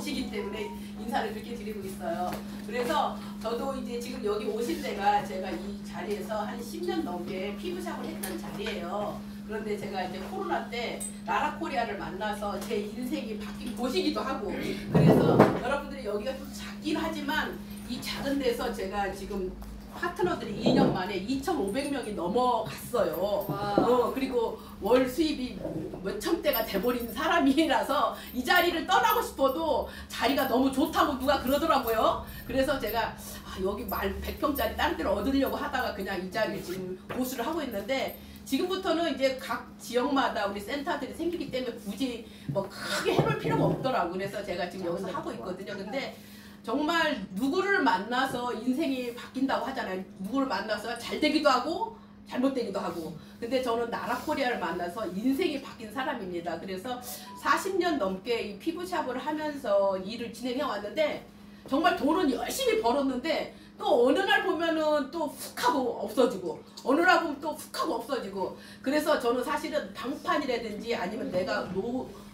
오시기 때문에 인사를 이렇게 드리고 있어요. 그래서 저도 이제 지금 여기 오실 때가 제가 이 자리에서 한 10년 넘게 피부샵을 했던 자리예요. 그런데 제가 이제 코로나 때 라라코리아를 만나서 제 인생이 바뀐 곳이기도 하고, 그래서 여러분들이 여기가 좀 작긴 하지만 이 작은 데서 제가 지금 파트너들이 2년 만에 2,500명이 넘어갔어요. 그리고 월 수입이 몇천 대가 돼버린 사람이라서 이 자리를 떠나고 싶어도 자리가 너무 좋다고 누가 그러더라고요. 그래서 제가 여기 말 100평짜리 다른 데를 얻으려고 하다가 그냥 이 자리를 지금 고수를 하고 있는데, 지금부터는 이제 각 지역마다 우리 센터들이 생기기 때문에 굳이 뭐 크게 해볼 필요가 없더라고요. 그래서 제가 지금 여기서 하고 있거든요. 근데 정말 누구를 만나서 인생이 바뀐다고 하잖아요. 누구를 만나서 잘 되기도 하고 잘못되기도 하고. 근데 저는 나라코리아를 만나서 인생이 바뀐 사람입니다. 그래서 40년 넘게 이 피부샵을 하면서 일을 진행해 왔는데, 정말 돈은 열심히 벌었는데 또 어느 날 보면은 또 훅 하고 없어지고, 어느 날 보면 또 훅 하고 없어지고. 그래서 저는 사실은 방판이라든지 아니면 내가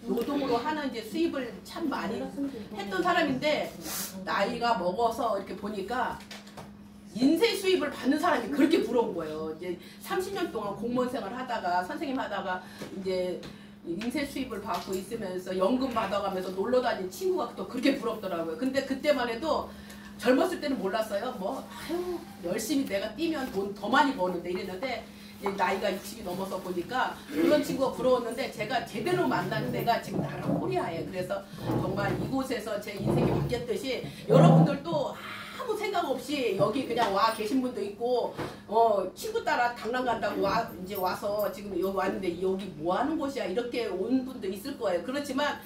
노동으로 하는 이제 수입을 참 많이 했던 사람인데, 나이가 먹어서 이렇게 보니까 인쇄 수입을 받는 사람이 그렇게 부러운 거예요. 이제 30년 동안 공무원 생활을 하다가 선생님 하다가 이제 인쇄 수입을 받고 있으면서 연금 받아가면서 놀러 다니는 친구가 또 그렇게 부럽더라고요. 근데 그때만 해도 젊었을 때는 몰랐어요. 뭐 아유 열심히 내가 뛰면 돈 더 많이 버는데 이랬는데, 이제 나이가 60이 넘어서 보니까 그런 친구가 부러웠는데, 제가 제대로 만난 데가 지금 나라코리아예요. 그래서 정말 이곳에서 제 인생이 바뀌었듯이 여러분들도 아무 생각 없이 여기 그냥 와 계신 분도 있고, 친구 따라 강남 간다고 이제 와서 지금 여기 왔는데 여기 뭐 하는 곳이야 이렇게 온 분도 있을 거예요. 그렇지만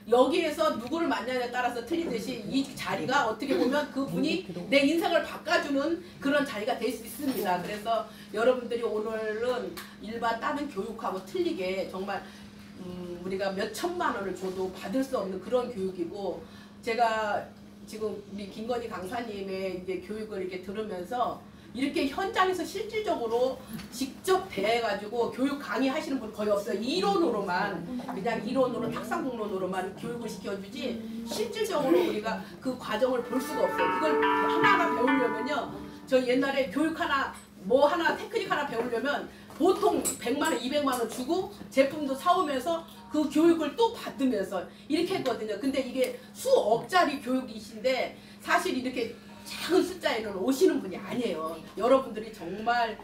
여기에서 누구를 만나냐에 따라서 틀리듯이 이 자리가 어떻게 보면 그분이 내 인생을 바꿔주는 그런 자리가 될 수 있습니다. 그래서 여러분들이 오늘은 일반 다른 교육하고 틀리게 정말 우리가 몇 천만 원을 줘도 받을 수 없는 그런 교육이고, 제가 지금 우리 김건희 강사님의 이제 교육을 이렇게 들으면서 이렇게 현장에서 실질적으로 직접 대해가지고 교육 강의하시는 분 거의 없어요. 이론으로만, 그냥 이론으로 탁상공론으로만 교육을 시켜주지 실질적으로 우리가 그 과정을 볼 수가 없어요. 그걸 하나하나 배우려면요, 저 옛날에 교육 하나 뭐 하나 테크닉 하나 배우려면 보통 100만 원, 200만 원 주고 제품도 사오면서 그 교육을 또 받으면서 이렇게 했거든요. 근데 이게 수억짜리 교육이신데 사실 이렇게 작은 숫자에는 오시는 분이 아니에요. 여러분들이 정말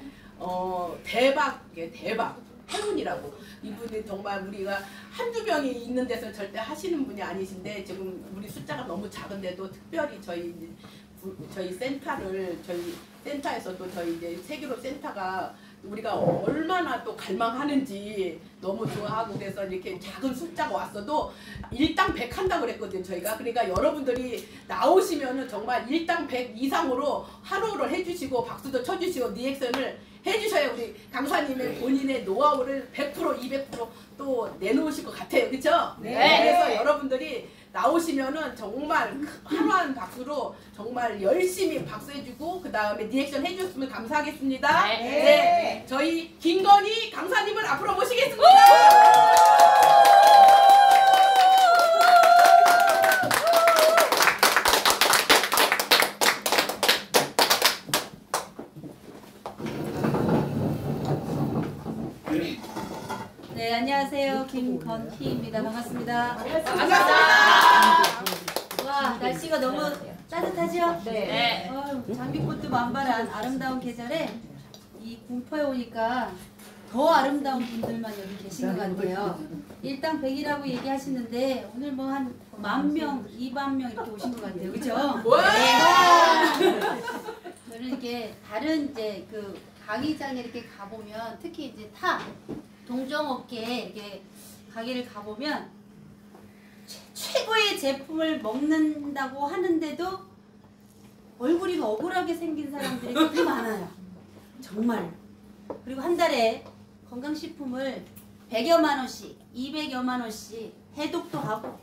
대박이에요. 대박. 행운이라고. 이분이 정말 우리가 한두 명이 있는 데서 절대 하시는 분이 아니신데, 지금 우리 숫자가 너무 작은데도 특별히 저희 센터를, 저희 센터에서도 저희 이제 세계로 센터가 우리가 얼마나 또 갈망하는지 너무 좋아하고, 그래서 이렇게 작은 숫자가 왔어도 일당 100 한다고 그랬거든요, 저희가. 그러니까 여러분들이 나오시면은 정말 일당 100 이상으로 하루를 해주시고 박수도 쳐주시고 리액션을 해주셔야 우리 강사님의 본인의 노하우를 100% 200% 내놓으실 것 같아요. 그렇죠? 네. 그래서 여러분들이 나오시면은 정말 환호한 박수로 정말 열심히 박수해주고 그 다음에 리액션 해주셨으면 감사하겠습니다. 네. 네. 저희 김건희 강사님을 앞으로 모시겠습니다. 네, 안녕하세요. 김건희입니다. 반갑습니다. 반갑습니다. 와, 날씨가 너무 따뜻하죠? 네. 장미꽃도 만발한 아름다운 계절에 이 공포에 오니까 더 아름다운 분들만 여기 계신 것 같아요. 일당 100이라고 얘기하시는데 오늘 뭐 한 10,000명, 20,000명 이렇게 오신 것 같아요. 그죠? 네. 저는 이렇게 다른 이제 그 강의장에 이렇게 가보면, 특히 이제 동종업계에 이렇게 가게를 가보면 최고의 제품을 먹는다고 하는데도 얼굴이 억울하게 생긴 사람들이 꽤 많아요. 정말. 그리고 한 달에 건강식품을 100여만 원씩, 200여만 원씩 해독도 하고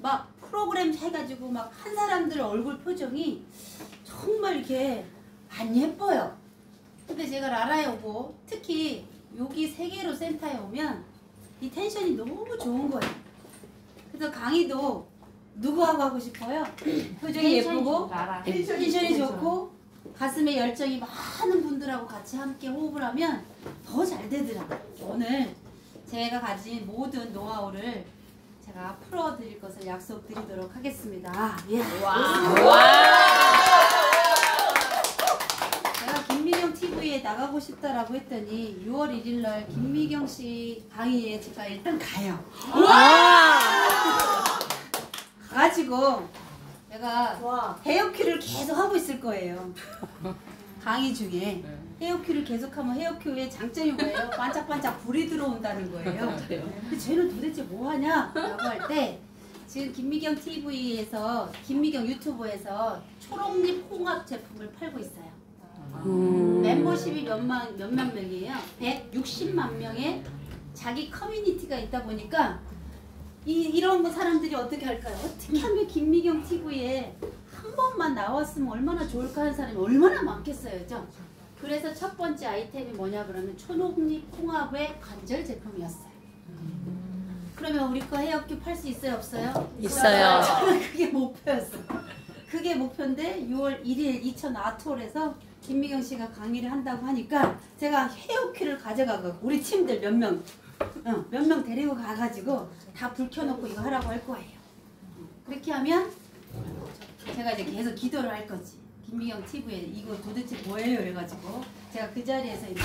막 프로그램 해가지고 막 한 사람들 얼굴 표정이 정말 이렇게 안 예뻐요. 근데 제가 라라에 오고 특히 여기 세계로 센터에 오면 이 텐션이 너무 좋은 거예요. 그래서 강의도 누구하고 하고 싶어요? 표정이 예쁘고 나랑. 텐션이 좋고 가슴에 열정이 많은 분들하고 같이 함께 호흡을 하면 더 잘 되더라. 오늘 제가 가진 모든 노하우를 제가 풀어드릴 것을 약속드리도록 하겠습니다. 제가 김미경 TV에 나가고 싶다라고 했더니 6월 1일 날 김미경 씨 강의에 제가 일단 가요. 가가지고 내가 헤어큐를 계속 하고 있을 거예요. 강의 중에 헤어큐를 계속하면 헤어큐의 장점이 뭐예요? 반짝반짝 불이 들어온다는 거예요. 근데 쟤는 도대체 뭐 하냐? 라고 할 때 지금 김미경 TV에서 김미경 유튜브에서 초록잎 홍합 제품을 팔고 있어요. 멤버십이 몇만 명이에요. 160만 명의 자기 커뮤니티가 있다 보니까 이런 거 사람들이 어떻게 할까요? 어떻게 하면 김미경 TV에 한 번만 나왔으면 얼마나 좋을까 하는 사람이 얼마나 많겠어요, 그죠? 그래서 첫 번째 아이템이 뭐냐 그러면 초록잎 홍합의 관절 제품이었어요. 그러면 우리 거 헤어큐 팔 수 있어요, 없어요? 있어요. 그게 목표였어. 그게 목표인데 6월 1일 2000 아트홀에서 김미경 씨가 강의를 한다고 하니까 제가 헤어큐를 가져가고 우리 팀들 몇 명 데리고 가가지고 다 불 켜놓고 이거 하라고 할 거예요. 그렇게 하면 제가 이제 계속 기도를 할 거지. 김미경 TV에 이거 도대체 뭐예요? 그래가지고 제가 그 자리에서 이제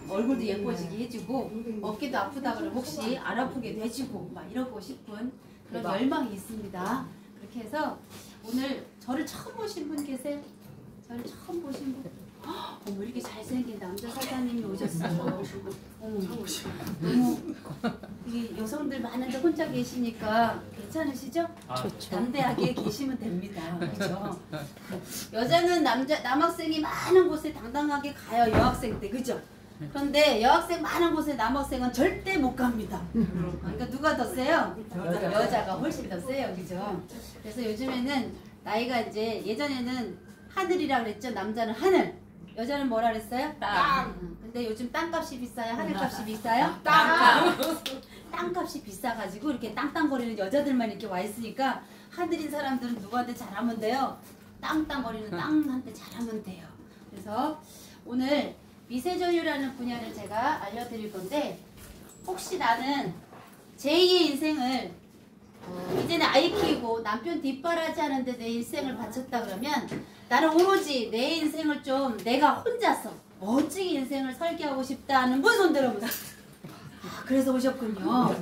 얼굴도 예뻐지게 해주고 어깨도 아프다 그러면 혹시 안 아프게 해주고 막 이러고 싶은 그런 열망이 있습니다. 그렇게 해서 오늘 저를 처음 보신 분 계세요? 저를 처음 보신 분? 어머 이렇게 잘생긴 남자 사장님이 오셨어요. 어머 너무 이 여성들 많은데 혼자 계시니까 괜찮으시죠? 좋죠. 담대하게 계시면 됩니다. 그죠? 여자는 남학생이 많은 곳에 당당하게 가요. 여학생 때 그죠? 그런데 여학생 많은 곳에 남학생은 절대 못 갑니다. 그러니까 누가 더 세요? 여자가 훨씬 더 세요. 그죠? 그래서 요즘에는 나이가 이제 예전에는 하늘이라 그랬죠. 남자는 하늘. 여자는 뭐라 그랬어요? 땅. 근데 요즘 땅값이 비싸요? 하늘값이 비싸요? 땅값이 비싸가지고 이렇게 땅땅거리는 여자들만 이렇게 와 있으니까 하늘인 사람들은 누구한테 잘하면 돼요? 땅땅거리는 땅한테 잘하면 돼요. 그래서 오늘 미세전유라는 분야를 제가 알려드릴 건데 혹시 나는 제2의 인생을 이제는 아이 키우고 남편 뒷바라지 하는데 내 인생을 바쳤다 그러면 나는 오로지 내 인생을 좀 내가 혼자서 멋지게 인생을 설계하고 싶다는 분 손 들어보세요. 그래서 오셨군요.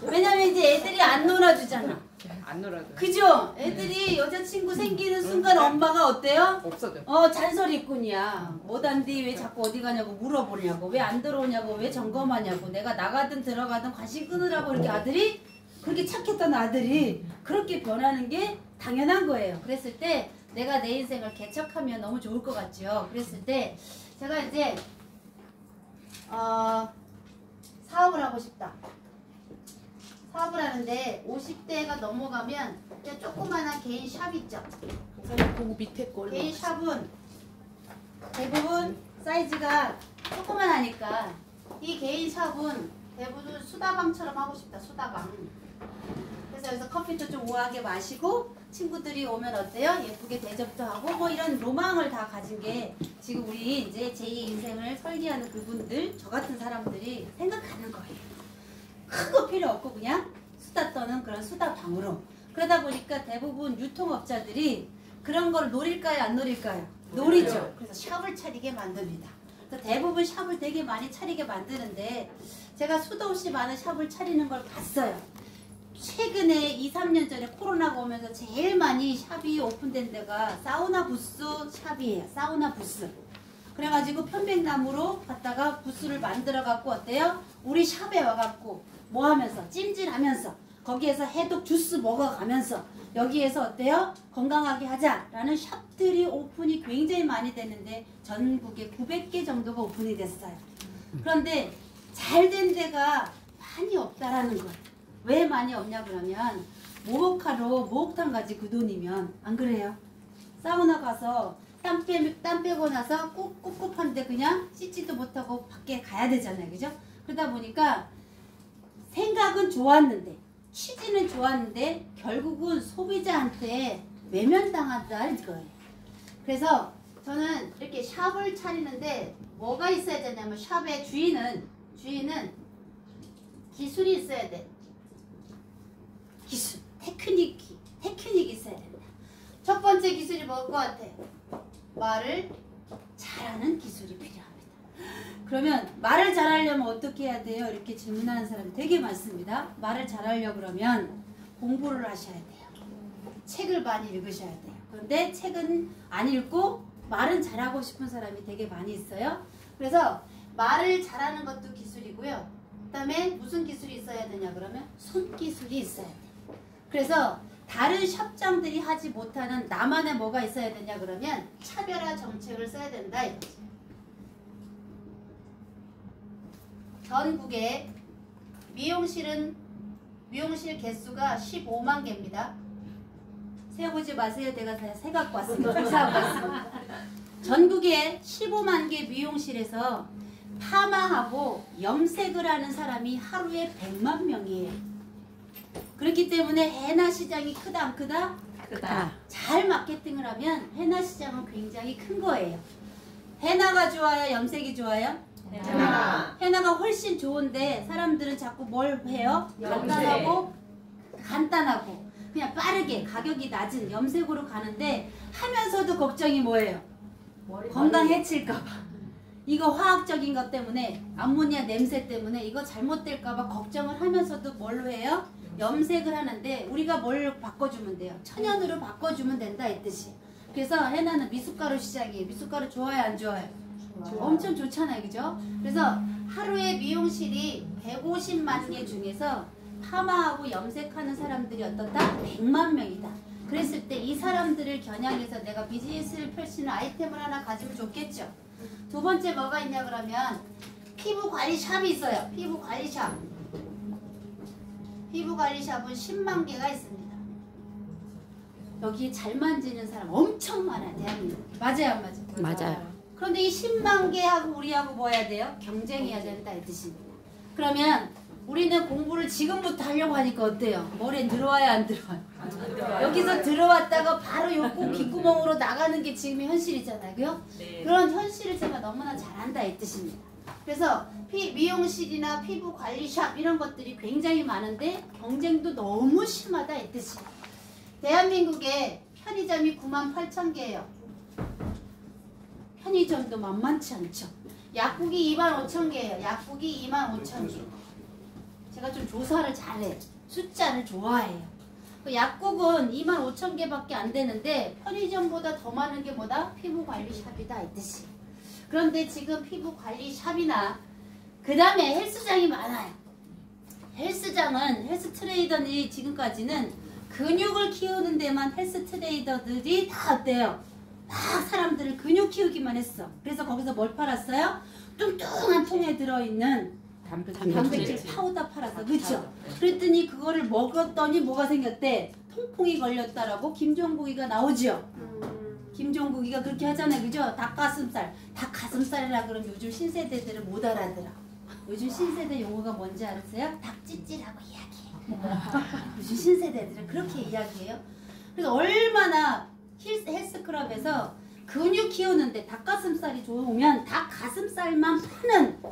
왜냐면 이제 애들이 안 놀아주잖아. 안 놀아도. 그죠? 애들이 여자친구 생기는 순간 엄마가 어때요? 없어져. 잔소리꾼이야. 못한디 왜 자꾸 어디 가냐고 물어보냐고 왜 안 들어오냐고 왜 점검하냐고 내가 나가든 들어가든 관심 끊으라고 이렇게 아들이 그렇게 착했던 아들이 그렇게 변하는 게 당연한 거예요. 그랬을 때 내가 내 인생을 개척하면 너무 좋을 것 같죠. 그랬을 때 제가 이제 사업을 하고 싶다. 사업을 하는데 50대가 넘어가면 그냥 조그마한 개인 샵 있죠. 그 밑에 거 개인 샵은 대부분 사이즈가 조그만하니까 이 개인 샵은 대부분 수다방처럼 하고 싶다. 수다방. 그래서 여기서 커피도 좀 우아하게 마시고 친구들이 오면 어때요? 예쁘게 대접도 하고 뭐 이런 로망을 다 가진 게 지금 우리 이제 제2 인생을 설계하는 그분들 저 같은 사람들이 생각하는 거예요. 큰 거 필요 없고 그냥 수다 떠는 그런 수다방으로 그러다 보니까 대부분 유통업자들이 그런 걸 노릴까요? 안 노릴까요? 노리죠. 그래서 샵을 차리게 만듭니다. 그래서 대부분 샵을 되게 많이 차리게 만드는데 제가 수도 없이 많은 샵을 차리는 걸 봤어요. 최근에 2, 3년 전에 코로나가 오면서 제일 많이 샵이 오픈된 데가 사우나 부스 샵이에요. 사우나 부스. 그래가지고 편백나무로 갖다가 부스를 만들어 갖고 어때요? 우리 샵에 와갖고 뭐 하면서 찜질하면서 거기에서 해독 주스 먹어가면서 여기에서 어때요? 건강하게 하자라는 샵들이 오픈이 굉장히 많이 됐는데 전국에 900개 정도가 오픈이 됐어요. 그런데 잘 된 데가 많이 없다라는 거예요. 왜 많이 없냐 그러면 목욕하러 목욕탕 가지 그 돈이면 안 그래요? 사우나 가서 땀 빼고 나서 꿉꿉한데 그냥 씻지도 못하고 밖에 가야 되잖아요. 그죠? 그러다 보니까 생각은 좋았는데 취지는 좋았는데 결국은 소비자한테 외면당한다 이거예요. 그래서 저는 이렇게 샵을 차리는데 뭐가 있어야 되냐면 샵의 주인은 기술이 있어야 돼. 기술, 테크닉이 있어야 된다. 첫 번째 기술이 뭘 것 같아? 말을 잘하는 기술이 필요합니다. 그러면 말을 잘하려면 어떻게 해야 돼요? 이렇게 질문하는 사람이 되게 많습니다. 말을 잘하려고 그러면 공부를 하셔야 돼요. 책을 많이 읽으셔야 돼요. 그런데 책은 안 읽고 말은 잘하고 싶은 사람이 되게 많이 있어요. 그래서 말을 잘하는 것도 기술이고요. 그 다음에 무슨 기술이 있어야 되냐 그러면 손기술이 있어야 돼요. 그래서 다른 샵장들이 하지 못하는 나만의 뭐가 있어야 되냐 그러면 차별화 정책을 써야 된다 이거죠. 전국에 미용실 개수가 15만 개입니다. 세어보지 마세요. 내가 다 세갖고 왔습니다. 조사하고 왔습니다. 전국에 15만 개 미용실에서 파마하고 염색을 하는 사람이 하루에 100만 명이에요. 그렇기 때문에 해나 시장이 크다 안 크다? 크다. 잘 마케팅을 하면 해나 시장은 굉장히 큰 거예요. 해나가 좋아요? 염색이 좋아요? 해나가 훨씬 좋은데 사람들은 자꾸 뭘 해요? 간단하고 그냥 빠르게 가격이 낮은 염색으로 가는데 하면서도 걱정이 뭐예요? 건강 해칠까봐. 이거 화학적인 것 때문에 암모니아 냄새 때문에 이거 잘못될까봐 걱정을 하면서도 뭘로 해요? 염색을 하는데 우리가 뭘 바꿔주면 돼요? 천연으로 바꿔주면 된다 이 뜻이. 그래서 해나는 미숫가루 시장이에요. 미숫가루 좋아요 안 좋아요? 엄청 좋잖아요. 그죠? 그래서 하루에 미용실이 150만 개 중에서 파마하고 염색하는 사람들이 어떻다? 100만 명이다. 그랬을 때 이 사람들을 겨냥해서 내가 비즈니스를 펼치는 아이템을 하나 가지면 좋겠죠. 두 번째 뭐가 있냐 그러면 피부 관리 샵이 있어요. 피부 관리 샵. 피부 관리 샵은 10만 개가 있습니다. 여기 잘 만지는 사람 엄청 많아요. 대한민국. 맞아요 안 맞아요? 맞아요. 그런데 이 10만 개하고 우리하고 뭐 해야 돼요? 경쟁해야 된다 이 뜻입니다. 그러면 우리는 공부를 지금부터 하려고 하니까 어때요? 머리에 들어와야 안 들어와요? 여기서 들어왔다가 바로 욕구 귓구멍으로 나가는 게 지금의 현실이잖아요. 그죠? 네. 그런 현실을 제가 너무나 잘한다 이 뜻입니다. 그래서 미용실이나 피부 관리샵 이런 것들이 굉장히 많은데 경쟁도 너무 심하다 이 뜻이에요. 대한민국에 편의점이 98,000개예요. 편의점도 만만치 않죠. 약국이 25,000개예요. 약국이 25,000개. 제가 좀 조사를 잘해. 숫자를 좋아해요. 그 약국은 25,000개밖에 안 되는데 편의점보다 더 많은 게 뭐다? 피부관리샵이다 이 뜻이. 그런데 지금 피부관리샵이나 그 다음에 헬스장이 많아요. 헬스장은 헬스 트레이더들이 지금까지는 근육을 키우는 데만 헬스 트레이더들이 다 어때요? 막 사람들을 근육 키우기만 했어. 그래서 거기서 뭘 팔았어요? 뚱뚱한 통에 들어있는 단백질 파우더 팔았어. 그렇죠? 그랬더니 그거를 먹었더니 뭐가 생겼대? 통풍이 걸렸다라고 김종국이가 나오죠. 김종국이가 그렇게 하잖아요. 그죠? 닭가슴살이라 그러면 요즘 신세대들은 못 알아들어. 요즘 신세대 용어가 뭔지 아세요? 닭찌찌라고 이야기해요. 요즘 신세대들은 그렇게 이야기해요. 그래서 얼마나 헬스클럽에서 근육 키우는데 닭가슴살이 좋으면 닭가슴살만 파는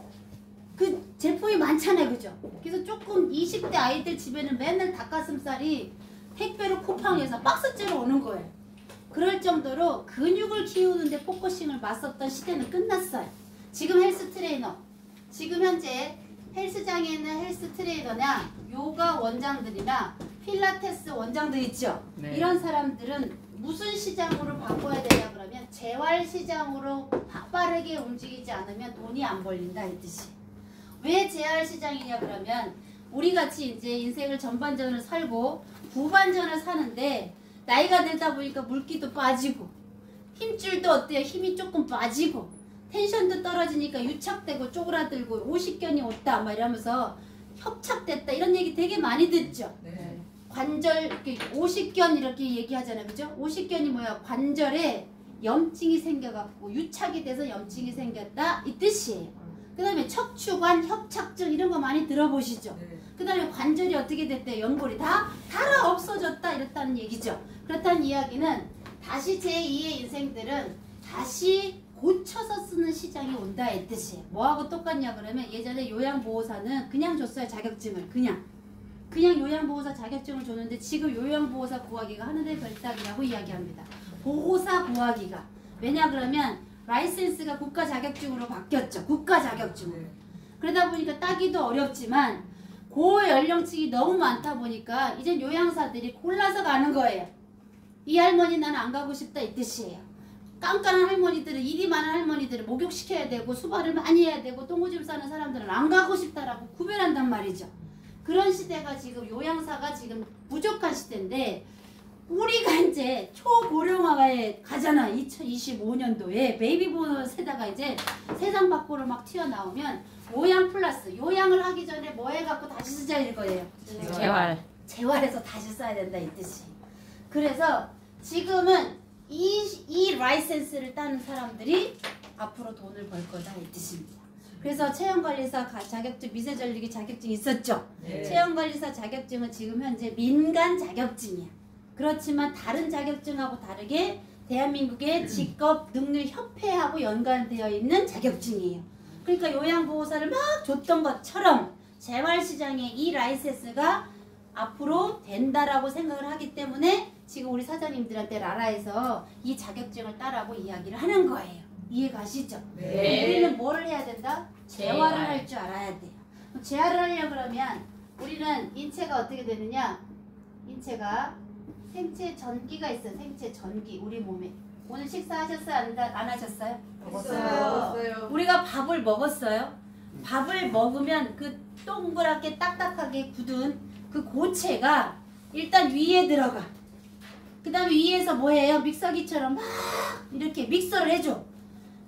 그 제품이 많잖아요. 그죠? 그래서 조금 20대 아이들 집에는 맨날 닭가슴살이 택배로 쿠팡에서 박스째로 오는 거예요. 그럴 정도로 근육을 키우는데 포커싱을 맞섰던 시대는 끝났어요. 지금 헬스 트레이너, 지금 현재 헬스장에 있는 헬스 트레이너나 요가 원장들이나 필라테스 원장들 있죠? 네. 이런 사람들은 무슨 시장으로 바꿔야 되냐 그러면 재활 시장으로 빠르게 움직이지 않으면 돈이 안 벌린다 이 뜻이. 왜 재활 시장이냐 그러면 우리 같이 이제 인생을 전반전을 살고 후반전을 사는데 나이가 들다 보니까 물기도 빠지고 힘줄도 어때요? 힘이 조금 빠지고 텐션도 떨어지니까 유착되고 쪼그라들고 오십견이 왔다 막 이러면서 협착됐다 이런 얘기 되게 많이 듣죠. 네. 관절 이렇게 오십견 이렇게 얘기하잖아요. 그죠? 오십견이 뭐야? 관절에 염증이 생겨갖고 유착이 돼서 염증이 생겼다 이 뜻이에요. 그 다음에 척추관 협착증 이런 거 많이 들어보시죠? 그 다음에 관절이 어떻게 됐대? 연골이 다 달아 없어졌다 이렇다는 얘기죠. 그렇다는 이야기는 다시 제2의 인생들은 다시 고쳐서 쓰는 시장이 온다 이 뜻이에요. 뭐하고 똑같냐 그러면 예전에 요양보호사는 그냥 줬어요. 자격증을 그냥 요양보호사 자격증을 줬는데 지금 요양보호사 구하기가 하늘의 별따기라고 이야기합니다. 보호사 구하기가. 왜냐 그러면 라이센스가 국가 자격증으로 바뀌었죠. 국가 자격증으로. 그러다 보니까 따기도 어렵지만 고연령층이 너무 많다 보니까 이제 요양사들이 골라서 가는 거예요. 이 할머니 나는 안 가고 싶다 이 뜻이에요. 깐깐한 할머니들은 일이 많은 할머니들을 목욕시켜야 되고 수발을 많이 해야 되고 똥오줌 싸는 사람들은 안 가고 싶다라고 구별한단 말이죠. 그런 시대가 지금 요양사가 지금 부족한 시대인데 우리가 이제 초고령화에 가잖아. 2025년도에 베이비붐 세대가 이제 세상 밖으로 막 튀어나오면 요양 플러스 요양을 하기 전에 뭐 해갖고 다시 쓰자 이거예요. 재활해서 다시 써야 된다 이 뜻이. 그래서 지금은 이 라이센스를 따는 사람들이 앞으로 돈을 벌 거다 이 뜻입니다. 그래서 체형관리사 자격증, 미세전리기 자격증이 있었죠. 체형관리사 자격증은 지금 현재 민간 자격증이야. 그렇지만 다른 자격증하고 다르게 대한민국의 직업능력협회하고 연관되어 있는 자격증이에요. 그러니까 요양보호사를 막 줬던 것처럼 재활시장에 이 라이센스가 앞으로 된다라고 생각을 하기 때문에 지금 우리 사장님들한테 라라에서 이 자격증을 따라고 이야기를 하는 거예요. 이해 가시죠? 네. 우리는 뭐를 해야 된다? 재활을 할 줄 알아야 돼요. 재활을 하려고 그러면 우리는 인체가 어떻게 되느냐? 인체가 생체 전기가 있어요. 생체 전기 우리 몸에. 오늘 식사하셨어요? 안 하셨어요? 먹었어요. 우리가 밥을 먹었어요. 밥을 먹으면 그 동그랗게 딱딱하게 굳은 그 고체가 일단 위에 들어가. 그 다음에 위에서 뭐해요? 믹서기처럼 막 이렇게 믹서를 해줘.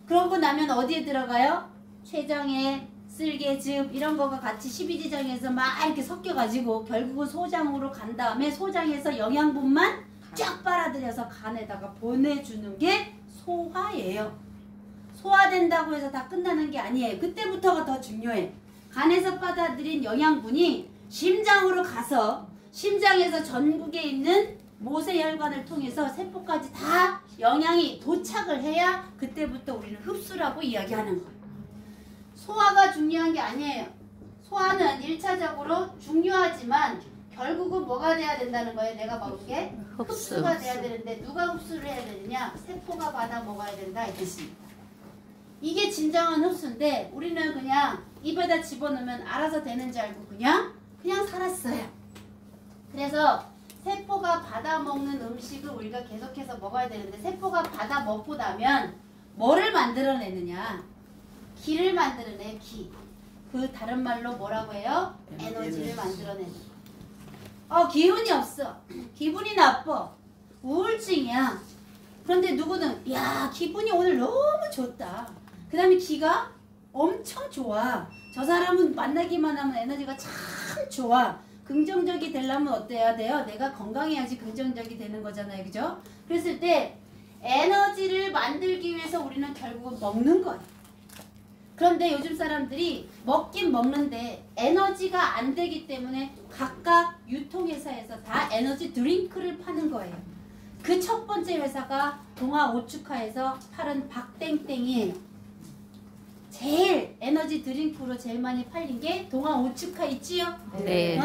그러고 나면 어디에 들어가요? 췌장에 쓸개즙 이런 거가 같이 십이지장에서 막 이렇게 섞여가지고 결국은 소장으로 간 다음에 소장에서 영양분만 쫙 빨아들여서 간에다가 보내주는 게 소화예요. 소화된다고 해서 다 끝나는 게 아니에요. 그때부터가 더 중요해. 간에서 받아들인 영양분이 심장으로 가서 심장에서 전국에 있는 모세혈관을 통해서 세포까지 다 영양이 도착을 해야 그때부터 우리는 흡수라고 이야기하는 거예요. 소화가 중요한 게 아니에요. 소화는 1차적으로 중요하지만 결국은 뭐가 돼야 된다는 거예요. 내가 먹은 게 흡수가 돼야 되는데 누가 흡수를 해야 되느냐? 세포가 받아 먹어야 된다 이 뜻입니다. 이게 진정한 흡수인데 우리는 그냥 입에다 집어넣으면 알아서 되는 줄 알고 그냥 살았어요. 그래서 세포가 받아 먹는 음식을 우리가 계속해서 먹어야 되는데 세포가 받아 먹고 나면 뭐를 만들어내느냐? 기를 만들어내. 기. 그 다른 말로 뭐라고 해요? 에너지를 만들어내는. 기운이 없어. 기분이 나빠. 우울증이야. 그런데 누구는 야 기분이 오늘 너무 좋다. 그 다음에 기가 엄청 좋아. 저 사람은 만나기만 하면 에너지가 참 좋아. 긍정적이 되려면 어때야 돼요? 내가 건강해야지 긍정적이 되는 거잖아요. 그죠? 그랬을 때 에너지를 만들기 위해서 우리는 결국은 먹는 거예요. 그런데 요즘 사람들이 먹긴 먹는데 에너지가 안 되기 때문에 각각 유통회사에서 다 에너지 드링크를 파는 거예요. 그 첫 번째 회사가 동아오츠카에서 파는 박땡땡이에요. 제일 에너지 드링크로 제일 많이 팔린 게 동아오츠카 있지요? 네.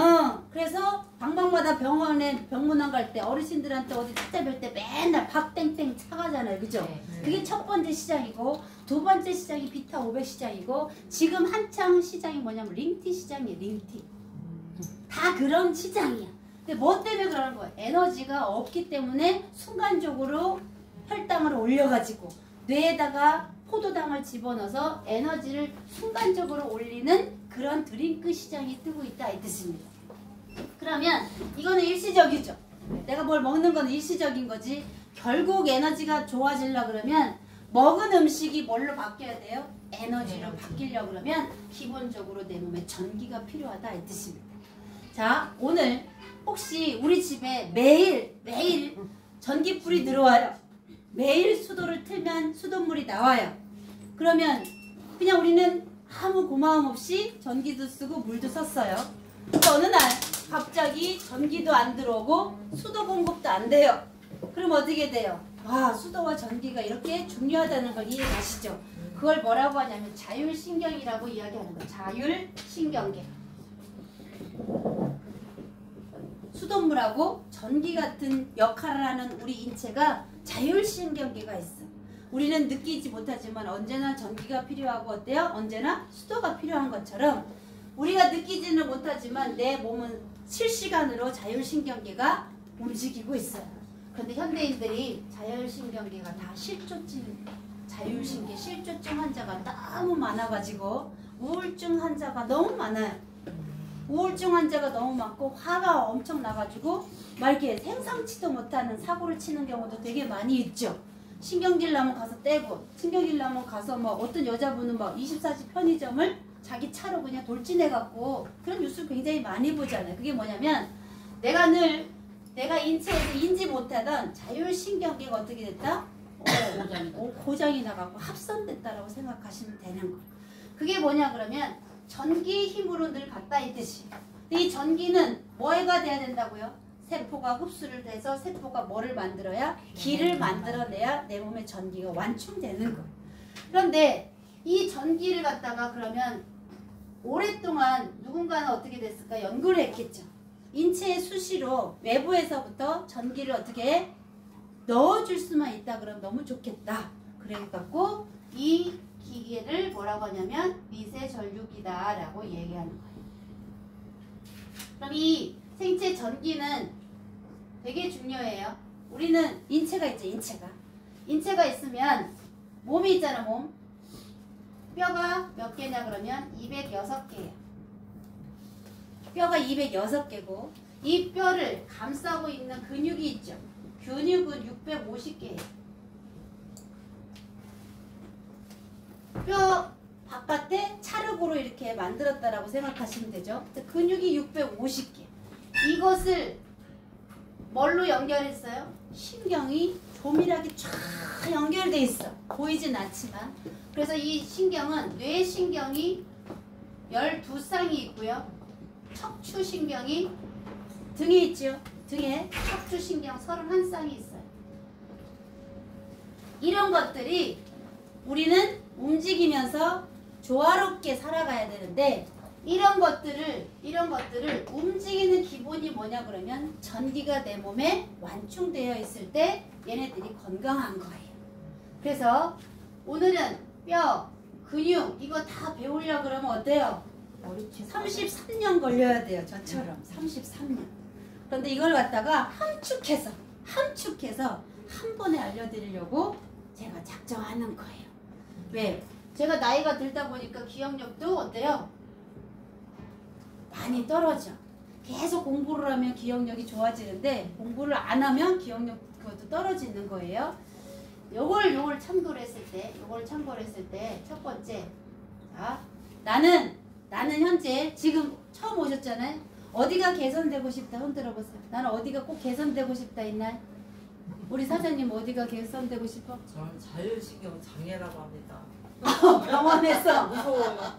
그래서 방방마다 병원에 병문안 갈 때 어르신들한테 어디 찾아뵐 때 맨날 박땡땡 차가잖아요. 그죠? 그게 첫 번째 시장이고 두 번째 시장이 비타 500 시장이고 지금 한창 시장이 뭐냐면 링티 시장이에요. 링티. 다 그런 시장이야. 근데 뭐 때문에 그러는 거야? 에너지가 없기 때문에 순간적으로 혈당을 올려가지고 뇌에다가 포도당을 집어넣어서 에너지를 순간적으로 올리는 그런 드링크 시장이 뜨고 있다 이 뜻입니다. 그러면 이거는 일시적이죠. 내가 뭘 먹는 건 일시적인 거지. 결국 에너지가 좋아지려 그러면 먹은 음식이 뭘로 바뀌어야 돼요? 에너지로 바뀌려 그러면 기본적으로 내 몸에 전기가 필요하다 이 뜻입니다. 자, 오늘 혹시 우리 집에 매일 전기불이 들어와요. 매일 수도를 틀면 수돗물이 나와요. 그러면 그냥 우리는 아무 고마움 없이 전기도 쓰고 물도 썼어요. 근데 어느 날 갑자기 전기도 안 들어오고 수도 공급도 안 돼요. 그럼 어떻게 돼요? 와, 수도와 전기가 이렇게 중요하다는 걸 이해 가시죠? 그걸 뭐라고 하냐면 자율신경이라고 이야기하는 거예요. 자율신경계. 수돗물하고 전기 같은 역할을 하는 우리 인체가 자율신경계가 있어. 우리는 느끼지 못하지만 언제나 전기가 필요하고 어때요? 언제나 수도가 필요한 것처럼 우리가 느끼지는 못하지만 내 몸은 실시간으로 자율신경계가 움직이고 있어요. 그런데 현대인들이 자율신경계가 다 실조증, 자율신경 실조증 환자가 너무 많아가지고 우울증 환자가 너무 많아요. 우울증 환자가 너무 많고 화가 엄청 나가지고 막 이렇게 생상치도 못하는 사고를 치는 경우도 되게 많이 있죠. 신경질 나면 가서 떼고, 신경질 나면 가서 뭐 어떤 여자분은 막 24시 편의점을 자기 차로 그냥 돌진해갖고 그런 뉴스 굉장히 많이 보잖아요. 그게 뭐냐면 내가 인체에서 인지 못하던 자율신경계가 어떻게 됐다? 고장이 나갖고 합선됐다라고 생각하시면 되는 거예요. 그게 뭐냐 그러면 전기 힘으로 늘 갔다 있듯이. 근데 이 전기는 뭐가 돼야 된다고요? 세포가 흡수를 돼서 세포가 뭐를 만들어야? 기를 만들어내야 내 몸의 전기가 완충되는 거예요. 그런데 이 전기를 갖다가 그러면 오랫동안 누군가는 어떻게 됐을까? 연구를 했겠죠. 인체의 수시로 외부에서부터 전기를 어떻게 해? 넣어줄 수만 있다 그러면 너무 좋겠다. 그래갖고 이 기계를 뭐라고 하냐면 미세전류기다 라고 얘기하는 거예요. 그럼 이 생체 전기는 되게 중요해요. 우리는 인체가 있죠. 인체가 있으면 몸이 있잖아. 몸. 뼈가 몇 개냐 그러면 206개예요. 뼈가 206개고 이 뼈를 감싸고 있는 근육이 있죠. 근육은 650개예요. 뼈 바깥에 찰흙으로 이렇게 만들었다라고 생각하시면 되죠. 근육이 650개. 이것을 뭘로 연결했어요? 신경이 조밀하게 쫙 연결돼 있어. 보이진 않지만. 그래서 이 신경은 뇌신경이 12쌍이 있고요. 척추신경이 등에 있죠. 등에 척추신경 31쌍이 있어요. 이런 것들이 우리는 움직이면서 조화롭게 살아가야 되는데 이런 것들을 움직이는 기본이 뭐냐 그러면 전기가 내 몸에 완충되어 있을 때 얘네들이 건강한 거예요. 그래서 오늘은 뼈, 근육 이거 다 배우려고 그러면 어때요? 33년 걸려야 돼요. 저처럼 33년. 그런데 이걸 갖다가 함축해서 한 번에 알려드리려고 제가 작정하는 거예요. 왜? 제가 나이가 들다 보니까 기억력도 어때요? 많이 떨어져. 계속 공부를 하면 기억력이 좋아지는데 공부를 안 하면 기억력 그것도 떨어지는 거예요. 요걸 참고를 했을 때 첫 번째, 자, 나는 현재 지금 처음 오셨잖아요. 어디가 개선되고 싶다 손 들어보세요. 나는 어디가 꼭 개선되고 싶다 있나요? 우리 사장님 어디가 개선되고 싶어? 저는 자율신경 장애라고 합니다. 병원에서 무서워요.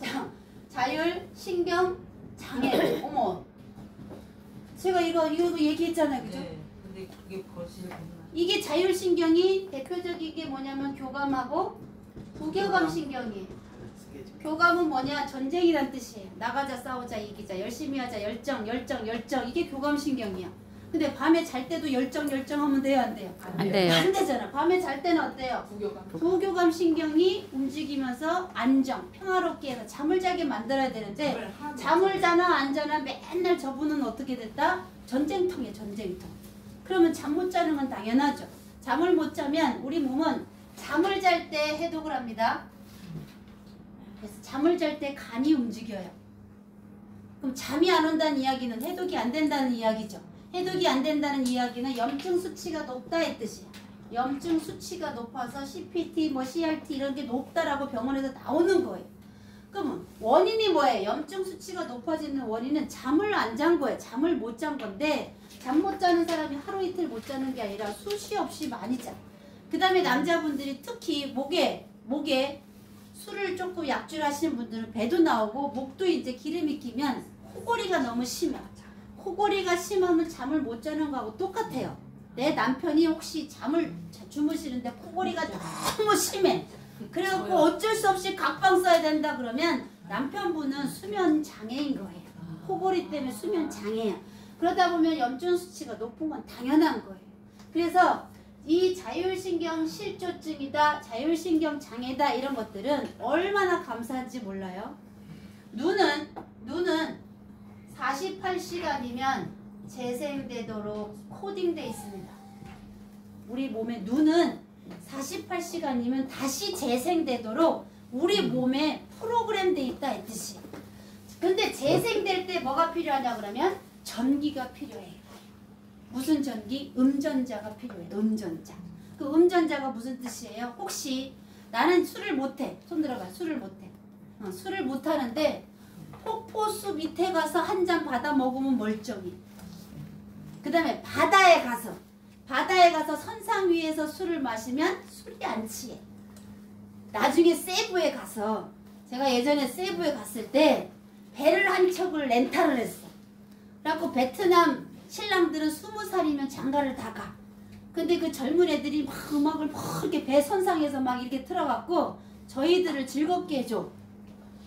자율신경 장애. 어머, 제가 이거 얘기했잖아요, 그죠? 네. 근데 그게 거실구나. 이게 자율신경이 대표적인 게 뭐냐면 교감하고 부교감신경이에요. 교감은 뭐냐? 전쟁이란 뜻이에요. 나가자, 싸우자, 이기자, 열심히 하자, 열정 이게 교감신경이야. 근데 밤에 잘 때도 열정 하면 돼요, 안 돼요? 안 돼요. 안 되잖아. 밤에 잘 때는 어때요? 부교감신경이 움직이면서 안정, 평화롭게 해서 잠을 자게 만들어야 되는데 잠을 자나 안 자나 맨날 저분은 어떻게 됐다? 전쟁통이에요, 전쟁통. 그러면 잠 못 자는 건 당연하죠. 잠을 못 자면 우리 몸은 잠을 잘 때 해독을 합니다. 그래서 잠을 잘 때 간이 움직여요. 그럼 잠이 안 온다는 이야기는 해독이 안 된다는 이야기죠. 해독이 안 된다는 이야기는 염증 수치가 높다 이 뜻이야. 염증 수치가 높아서 CPT, CRT 이런 게 높다라고 병원에서 나오는 거예요. 그러면 원인이 뭐예요? 염증 수치가 높아지는 원인은 잠을 안 잔 거예요. 잠을 못 잔 건데 잠 못 자는 사람이 하루 이틀 못 자는 게 아니라 수시 없이 많이 자. 그 다음에 남자분들이 특히 목에 술을 조금 약주를 하시는 분들은 배도 나오고 목도 이제 기름이 끼면 코골이가 너무 심해. 코골이가 심하면 잠을 못 자는 거하고 똑같아요. 내 남편이 혹시 잠을 주무시는데 코골이가 너무 심해. 그래갖고 어쩔 수 없이 각방 써야 된다 그러면 남편분은 수면 장애인 거예요. 코골이 때문에 수면 장애야. 그러다 보면 염증 수치가 높은 건 당연한 거예요. 그래서 이 자율신경 실조증이다, 자율신경 장애다 이런 것들은 얼마나 감사한지 몰라요. 눈은 48시간이면 재생되도록 코딩돼 있습니다. 우리 몸의 눈은 48시간이면 다시 재생되도록 우리 몸에 프로그램돼 있다 이 뜻이. 근데 재생될 때 뭐가 필요하냐 그러면 전기가 필요해요. 무슨 전기? 음전자가 필요해. 음전자. 그 음전자가 무슨 뜻이에요? 혹시 나는 술을 못해. 손 들어봐. 술을 못해. 술을 못하는데 폭포수 밑에 가서 한 잔 받아 먹으면 멀쩡해. 그 다음에 바다에 가서 선상 위에서 술을 마시면 술이 안 취해. 나중에 세부에 가서 제가 예전에 세부에 갔을 때 배를 한 척을 렌탈을 했어. 그래갖고 베트남 신랑들은 20살이면 장가를 다 가. 근데 그 젊은 애들이 막 음악을 막 이렇게 배 선상에서 막 이렇게 틀어갖고 저희들을 즐겁게 해줘.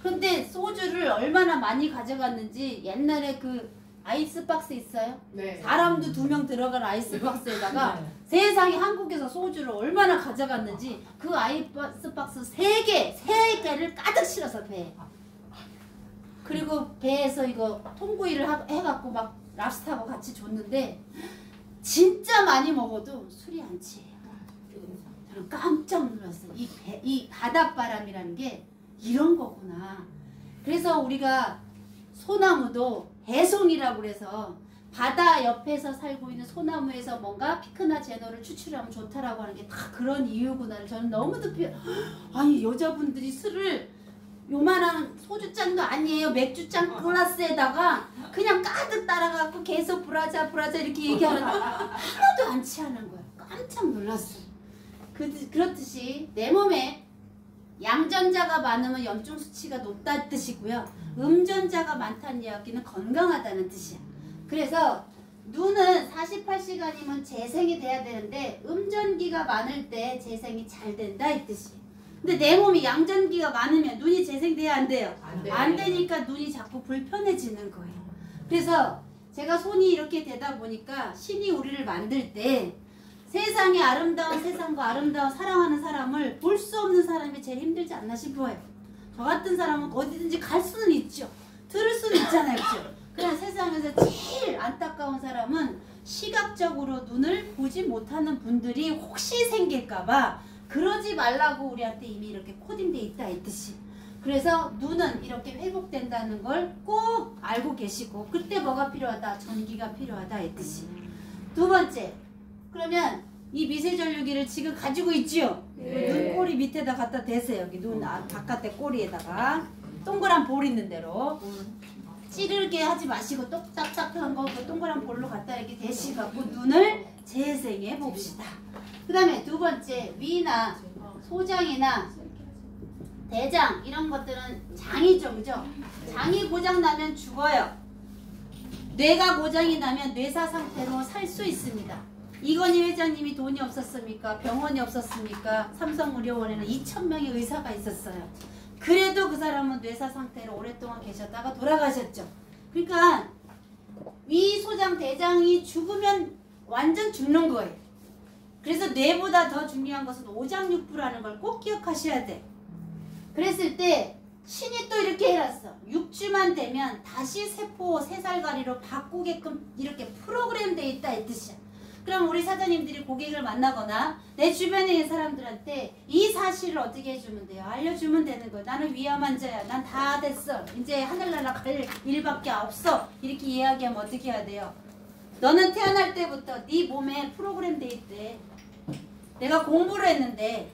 근데 소주를 얼마나 많이 가져갔는지 옛날에 그 아이스박스 있어요? 네. 사람도 2명 들어간 아이스박스에다가 세상에 한국에서 소주를 얼마나 가져갔는지 그 아이스박스 3개를 가득 실어서 배에. 그리고 배에서 이거 통구이를 해갖고 막 랍스타하고 같이 줬는데 진짜 많이 먹어도 술이 안 취해요. 저는 깜짝 놀랐어요. 이 바닷바람이라는 게 이런 거구나. 그래서 우리가 소나무도 해송이라고 그래서 바다 옆에서 살고 있는 소나무에서 뭔가 피크나 제너를 추출하면 좋다라고 하는 게 다 그런 이유구나. 저는 너무 느껴. 아니 여자분들이 술을 요만한 소주잔도 아니에요. 맥주잔 글라스에다가 그냥 가득 따라갖고 계속 브라자 이렇게 얘기하는데 하나도 안 취하는 거예요. 깜짝 놀랐어요. 그렇듯이 내 몸에 양전자가 많으면 염증 수치가 높다는 뜻이고요. 음전자가 많다는 이야기는 건강하다는 뜻이야. 그래서 눈은 48시간이면 재생이 돼야 되는데 음전기가 많을 때 재생이 잘 된다 이 뜻이. 근데 내 몸이 양전기가 많으면 눈이 재생돼야 안 돼요? 안 되니까 눈이 자꾸 불편해지는 거예요. 그래서 제가 손이 이렇게 되다 보니까 신이 우리를 만들 때 세상에 아름다운 세상과 아름다운 사랑하는 사람을 볼 수 없는 사람이 제일 힘들지 않나 싶어요. 저 같은 사람은 어디든지 갈 수는 있죠. 들을 수는 있잖아요. 그렇죠? 그냥 세상에서 제일 안타까운 사람은 시각적으로 눈을 보지 못하는 분들이 혹시 생길까봐 그러지 말라고 우리한테 이미 이렇게 코딩돼 있다 이 뜻이. 그래서 눈은 이렇게 회복된다는 걸 꼭 알고 계시고 그때 뭐가 필요하다? 전기가 필요하다 이 뜻이. 두 번째, 그러면 이 미세전류기를 지금 가지고 있지요? 네. 눈꼬리 밑에다 갖다 대세요. 여기 눈 바깥에 꼬리에다가 동그란 볼 있는 대로 찌르게 하지 마시고 똑딱딱한 거 그 동그란 볼로 갖다 이렇게 대시갖고 눈을 재생해 봅시다. 그 다음에 두 번째, 위나 소장이나 대장 이런 것들은 장이죠, 그죠? 장이 고장 나면 죽어요. 뇌가 고장이 나면 뇌사 상태로 살 수 있습니다. 이건희 회장님이 돈이 없었습니까? 병원이 없었습니까? 삼성의료원에는 2,000명의 의사가 있었어요. 그래도 그 사람은 뇌사 상태로 오랫동안 계셨다가 돌아가셨죠. 그러니까 위, 소장, 대장이 죽으면 완전 죽는 거예요. 그래서 뇌보다 더 중요한 것은 오장육부라는 걸 꼭 기억하셔야 돼. 그랬을 때 신이 또 이렇게 해놨어. 6주만 되면 다시 세포 새살가리로 바꾸게끔 이렇게 프로그램 돼 있다 이 뜻이야. 그럼 우리 사장님들이 고객을 만나거나 내 주변에 있는 사람들한테 이 사실을 어떻게 해주면 돼요? 알려주면 되는 거예요. 나는 위암 환자야. 난 다 됐어. 이제 하늘나라 갈 일밖에 없어. 이렇게 이야기하면 어떻게 해야 돼요? 너는 태어날 때부터 네 몸에 프로그램 돼 있대. 내가 공부를 했는데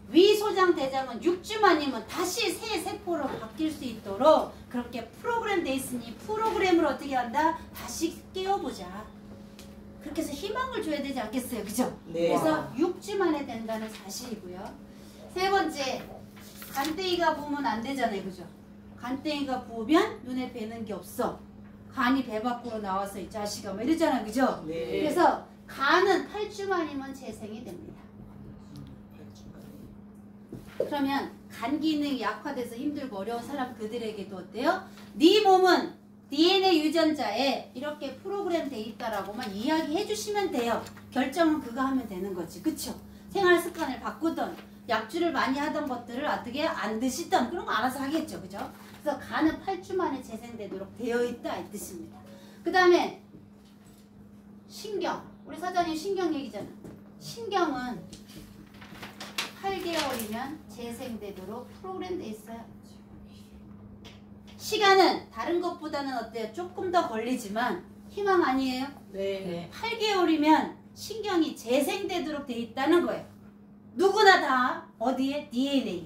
위, 소장, 대장은 6주만이면 다시 새 세포로 바뀔 수 있도록 그렇게 프로그램 돼 있으니 프로그램을 어떻게 한다? 다시 깨워보자. 그렇게 해서 희망을 줘야 되지 않겠어요? 그죠? 네. 그래서 6주 만에 된다는 사실이고요. 세 번째, 간땡이가 부으면 안 되잖아요, 그죠? 간땡이가 부으면 눈에 뵈는 게 없어. 간이 배 밖으로 나와서 이 자식아 뭐 이러잖아, 그죠? 네. 그래서 간은 8주 만이면 재생이 됩니다. 그러면 간 기능이 약화돼서 힘들고 어려운 사람 그들에게도 어때요? 네 몸은 DNA 유전자에 이렇게 프로그램 돼 있다라고만 이야기해 주시면 돼요. 결정은 그거 하면 되는 거지, 그쵸? 생활 습관을 바꾸던 약주를 많이 하던 것들을 어떻게 안 드시던 그런 거 알아서 하겠죠, 그죠? 그래서 간은 8주 만에 재생되도록 되어 있다 이 뜻입니다. 그 다음에 신경, 우리 사장님 신경 얘기잖아. 신경은 8개월이면 재생되도록 프로그램 돼 있어요. 시간은 다른 것보다는 어때요? 조금 더 걸리지만 희망 아니에요? 네. 8개월이면 신경이 재생되도록 돼 있다는 거예요. 누구나 다 어디에? DNA에.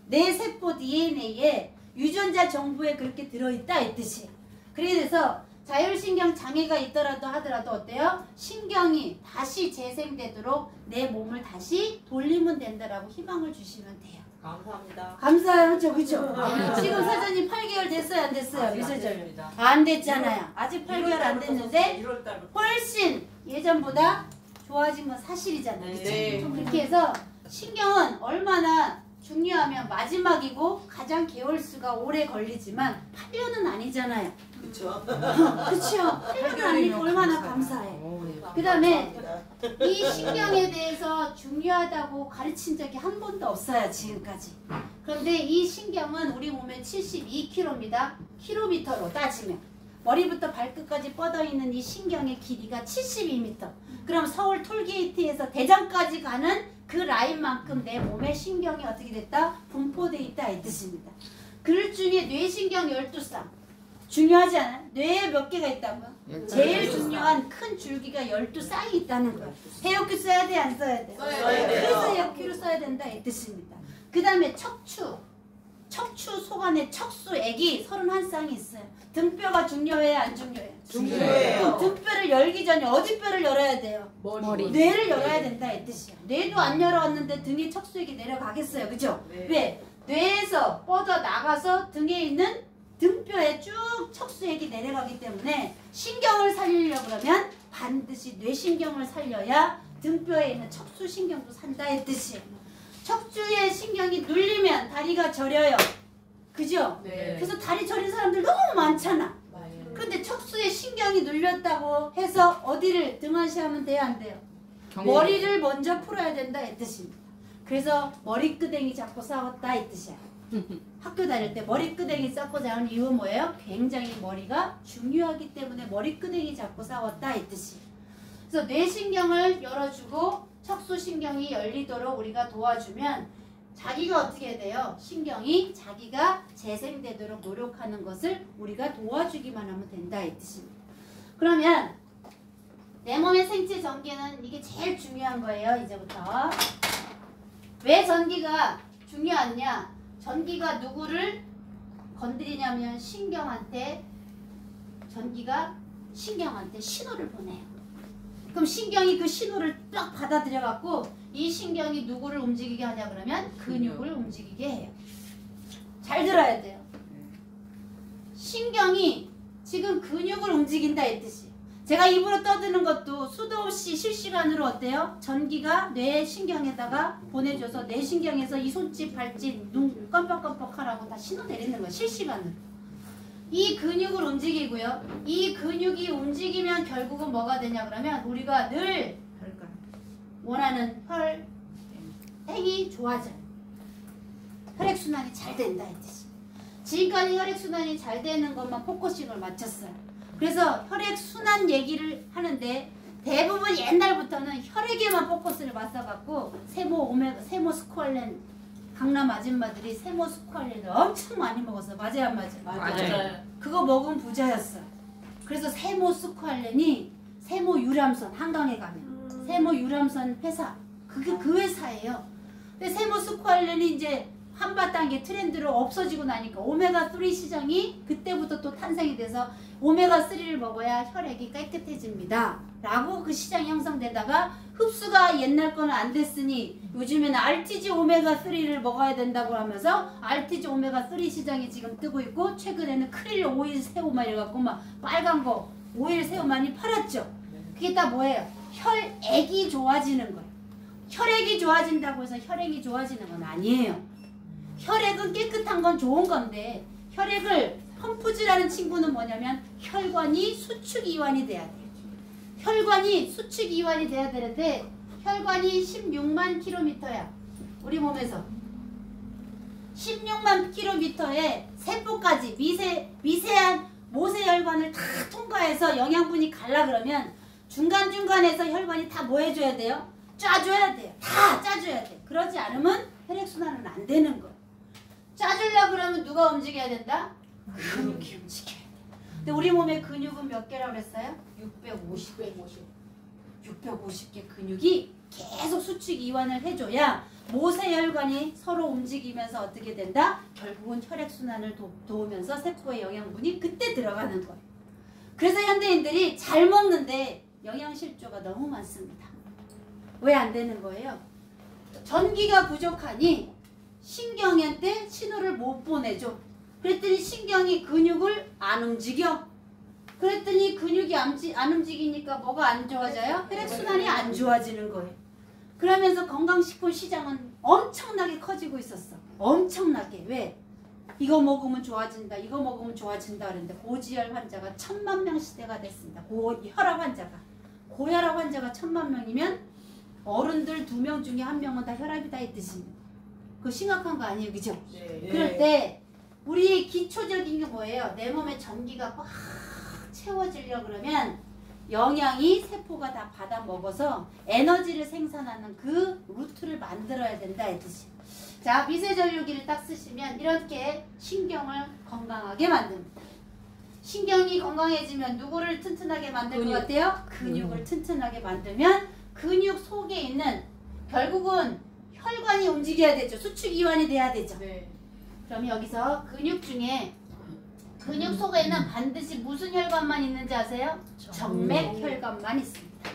내 세포 DNA에 유전자 정보에 그렇게 들어있다 이 뜻이에요. 그래서 자율신경 장애가 있더라도 하더라도 어때요? 신경이 다시 재생되도록 내 몸을 다시 돌리면 된다라고 희망을 주시면 돼요. 감사합니다. 감사하죠, 그죠? 지금 사장님 8개월 됐어요, 안 됐어요? 유세절 안 됐잖아요. 아직 8개월 안 됐는데 1월달부터. 훨씬 예전보다 좋아진 건 사실이잖아요. 그쵸? 네. 그렇게 해서 신경은 얼마나 중요하면 마지막이고 가장 개월수가 오래 걸리지만 8년은 아니잖아요. 그렇죠. 그쵸? 8년은 아니고 얼마나 감사해. 그 다음에 이 신경에 대해서 중요하다고 가르친 적이 한 번도 없어요, 지금까지. 그런데 이 신경은 우리 몸의 72km입니다. 킬로미터로 따지면. 머리부터 발끝까지 뻗어있는 이 신경의 길이가 72m. 그럼 서울 톨게이트에서 대전까지 가는 그 라인만큼 내 몸의 신경이 어떻게 됐다? 분포되어 있다 이 뜻입니다. 그 중에 뇌신경 12쌍. 중요하지 않아요? 뇌에 몇 개가 있다고요? 제일 중요한 큰 줄기가 12쌍이 있다는 거예요. 해역큐 써야 돼, 안 써야 돼? 써야 돼요. 그래서 해역큐를 써야 된다 이 뜻입니다. 그 다음에 척추. 척추 속 안에 척수액이 31쌍이 있어요. 등뼈가 중요해요, 안 중요해요? 중요해요. 그럼 등뼈를 열기 전에 어디 뼈를 열어야 돼요? 머리. 뇌를 열어야 된다 이 뜻이야. 뇌도 안 열어왔는데 등에 척수액이 내려가겠어요, 그죠? 네. 왜? 뇌에서 뻗어 나가서 등에 있는 등뼈에 쭉 척수액이 내려가기 때문에 신경을 살리려고 그러면 반드시 뇌신경을 살려야 등뼈에 있는 척수신경도 산다 이 뜻이에요. 척추의 신경이 눌리면 다리가 저려요. 그죠? 네. 그래서 다리 저린 사람들 너무 많잖아. 맞아요. 그런데 척수의 신경이 눌렸다고 해서 어디를 등한시하면 돼요, 안 돼요? 머리를 먼저 풀어야 된다 이 뜻입니다. 그래서 머리끄댕이 잡고 싸웠다 이 뜻이야. 학교 다닐 때 머리끄댕이 잡고 싸운 이유 뭐예요? 굉장히 머리가 중요하기 때문에 머리끄댕이 잡고 싸웠다 이 뜻이에요. 그래서 뇌신경을 열어주고 척수신경이 열리도록 우리가 도와주면 자기가 어떻게 돼요? 신경이 자기가 재생되도록 노력하는 것을 우리가 도와주기만 하면 된다 이 뜻입니다. 그러면 내 몸의 생체 전기는 이게 제일 중요한 거예요. 이제부터. 왜 전기가 중요하냐? 전기가 누구를 건드리냐면 전기가 신경한테 신호를 보내요. 그럼 신경이 그 신호를 딱 받아들여 갖고 이 신경이 누구를 움직이게 하냐 그러면 근육을 움직이게 해요. 잘 들어야 돼요. 신경이 지금 근육을 움직인다 이 뜻이에요. 제가 입으로 떠드는 것도 수도 없이 실시간으로 어때요? 전기가 뇌 신경에다가 보내줘서 뇌 신경에서 이 손짓, 발짓, 눈 깜빡깜빡 하라고 다 신호 내리는 거예요. 실시간으로. 이 근육을 움직이고요. 이 근육이 움직이면 결국은 뭐가 되냐 그러면 우리가 늘 원하는 혈행이 좋아져요. 혈액순환이 잘 된다 이 뜻이에요. 지금까지 혈액순환이 잘 되는 것만 포커싱을 맞췄어요. 그래서 혈액순환 얘기를 하는데 대부분 옛날부터는 혈액에만 포커스를 맞춰갖고 세모스쿠알렌 강남 아줌마들이 세모스쿠알렌을 엄청 많이 먹었어. 맞아요, 안 맞아요? 맞아요. 그거 먹으면 부자였어. 그래서 세모스쿠알렌이 세모유람선 한강에 가면 세모유람선 회사 그게 그 회사예요. 근데 세모스쿠알렌이 이제 한바탕에 트렌드로 없어지고 나니까 오메가3 시장이 그때부터 또 탄생이 돼서 오메가3를 먹어야 혈액이 깨끗해집니다. 라고 그 시장이 형성되다가 흡수가 옛날 거는 안 됐으니 요즘에는 RTG 오메가3를 먹어야 된다고 하면서 RTG 오메가3 시장이 지금 뜨고 있고 최근에는 크릴 오일 새우 막 이래갖고 막 빨간 거 오일 새우 많이 팔았죠. 그게 다 뭐예요? 혈액이 좋아지는 거예요. 혈액이 좋아진다고 해서 혈액이 좋아지는 건 아니에요. 혈액은 깨끗한 건 좋은 건데 혈액을 펌프질하는 친구는 뭐냐면 혈관이 수축이완이 돼야 돼요. 혈관이 수축이완이 돼야 되는데 혈관이 16만 킬로미터야. 우리 몸에서 16만 킬로미터의 세포까지 미세한 모세혈관을 다 통과해서 영양분이 갈라 그러면 중간중간에서 혈관이 다 뭐 해줘야 돼요? 짜줘야 돼요. 다 짜줘야 돼. 그러지 않으면 혈액순환은 안 되는 거예요. 짜주려고 그러면 누가 움직여야 된다? 근육이 움직여야 돼. 근데 우리 몸의 근육은 몇 개라고 그랬어요? 650개 근육이 계속 수축 이완을 해줘야 모세혈관이 서로 움직이면서 어떻게 된다? 결국은 혈액순환을 도우면서 세포의 영양분이 그때 들어가는 거예요. 그래서 현대인들이 잘 먹는데 영양실조가 너무 많습니다. 왜 안 되는 거예요? 전기가 부족하니 신경한테 신호를 못 보내줘. 그랬더니 신경이 근육을 안 움직여. 그랬더니 근육이 안 움직이니까 뭐가 안 좋아져요? 혈액순환이 안 좋아지는 거예요. 그러면서 건강식품 시장은 엄청나게 커지고 있었어. 엄청나게. 왜? 이거 먹으면 좋아진다. 이거 먹으면 좋아진다. 그랬는데 고지혈 환자가 1000만 명 시대가 됐습니다. 고혈압 환자가. 고혈압 환자가 1000만 명이면 어른들 2명 중에 1명은 다 혈압이 다 있듯이. 그거 심각한 거 아니에요. 그죠? 네. 그럴 때 우리 기초적인 게 뭐예요? 내 몸에 전기가 꽉 채워지려고 그러면 영양이 세포가 다 받아 먹어서 에너지를 생산하는 그 루트를 만들어야 된다 이 뜻이에요. 자, 미세전류기를 딱 쓰시면 이렇게 신경을 건강하게 만듭니다. 신경이 건강해지면 누구를 튼튼하게 만들 것 같아요? 근육을 튼튼하게 만들면 근육 속에 있는 결국은 혈관이 움직여야 되죠. 수축이완이 돼야 되죠. 네. 그럼 여기서 근육 중에 근육 속에는 반드시 무슨 혈관만 있는지 아세요? 정맥혈관만 있습니다.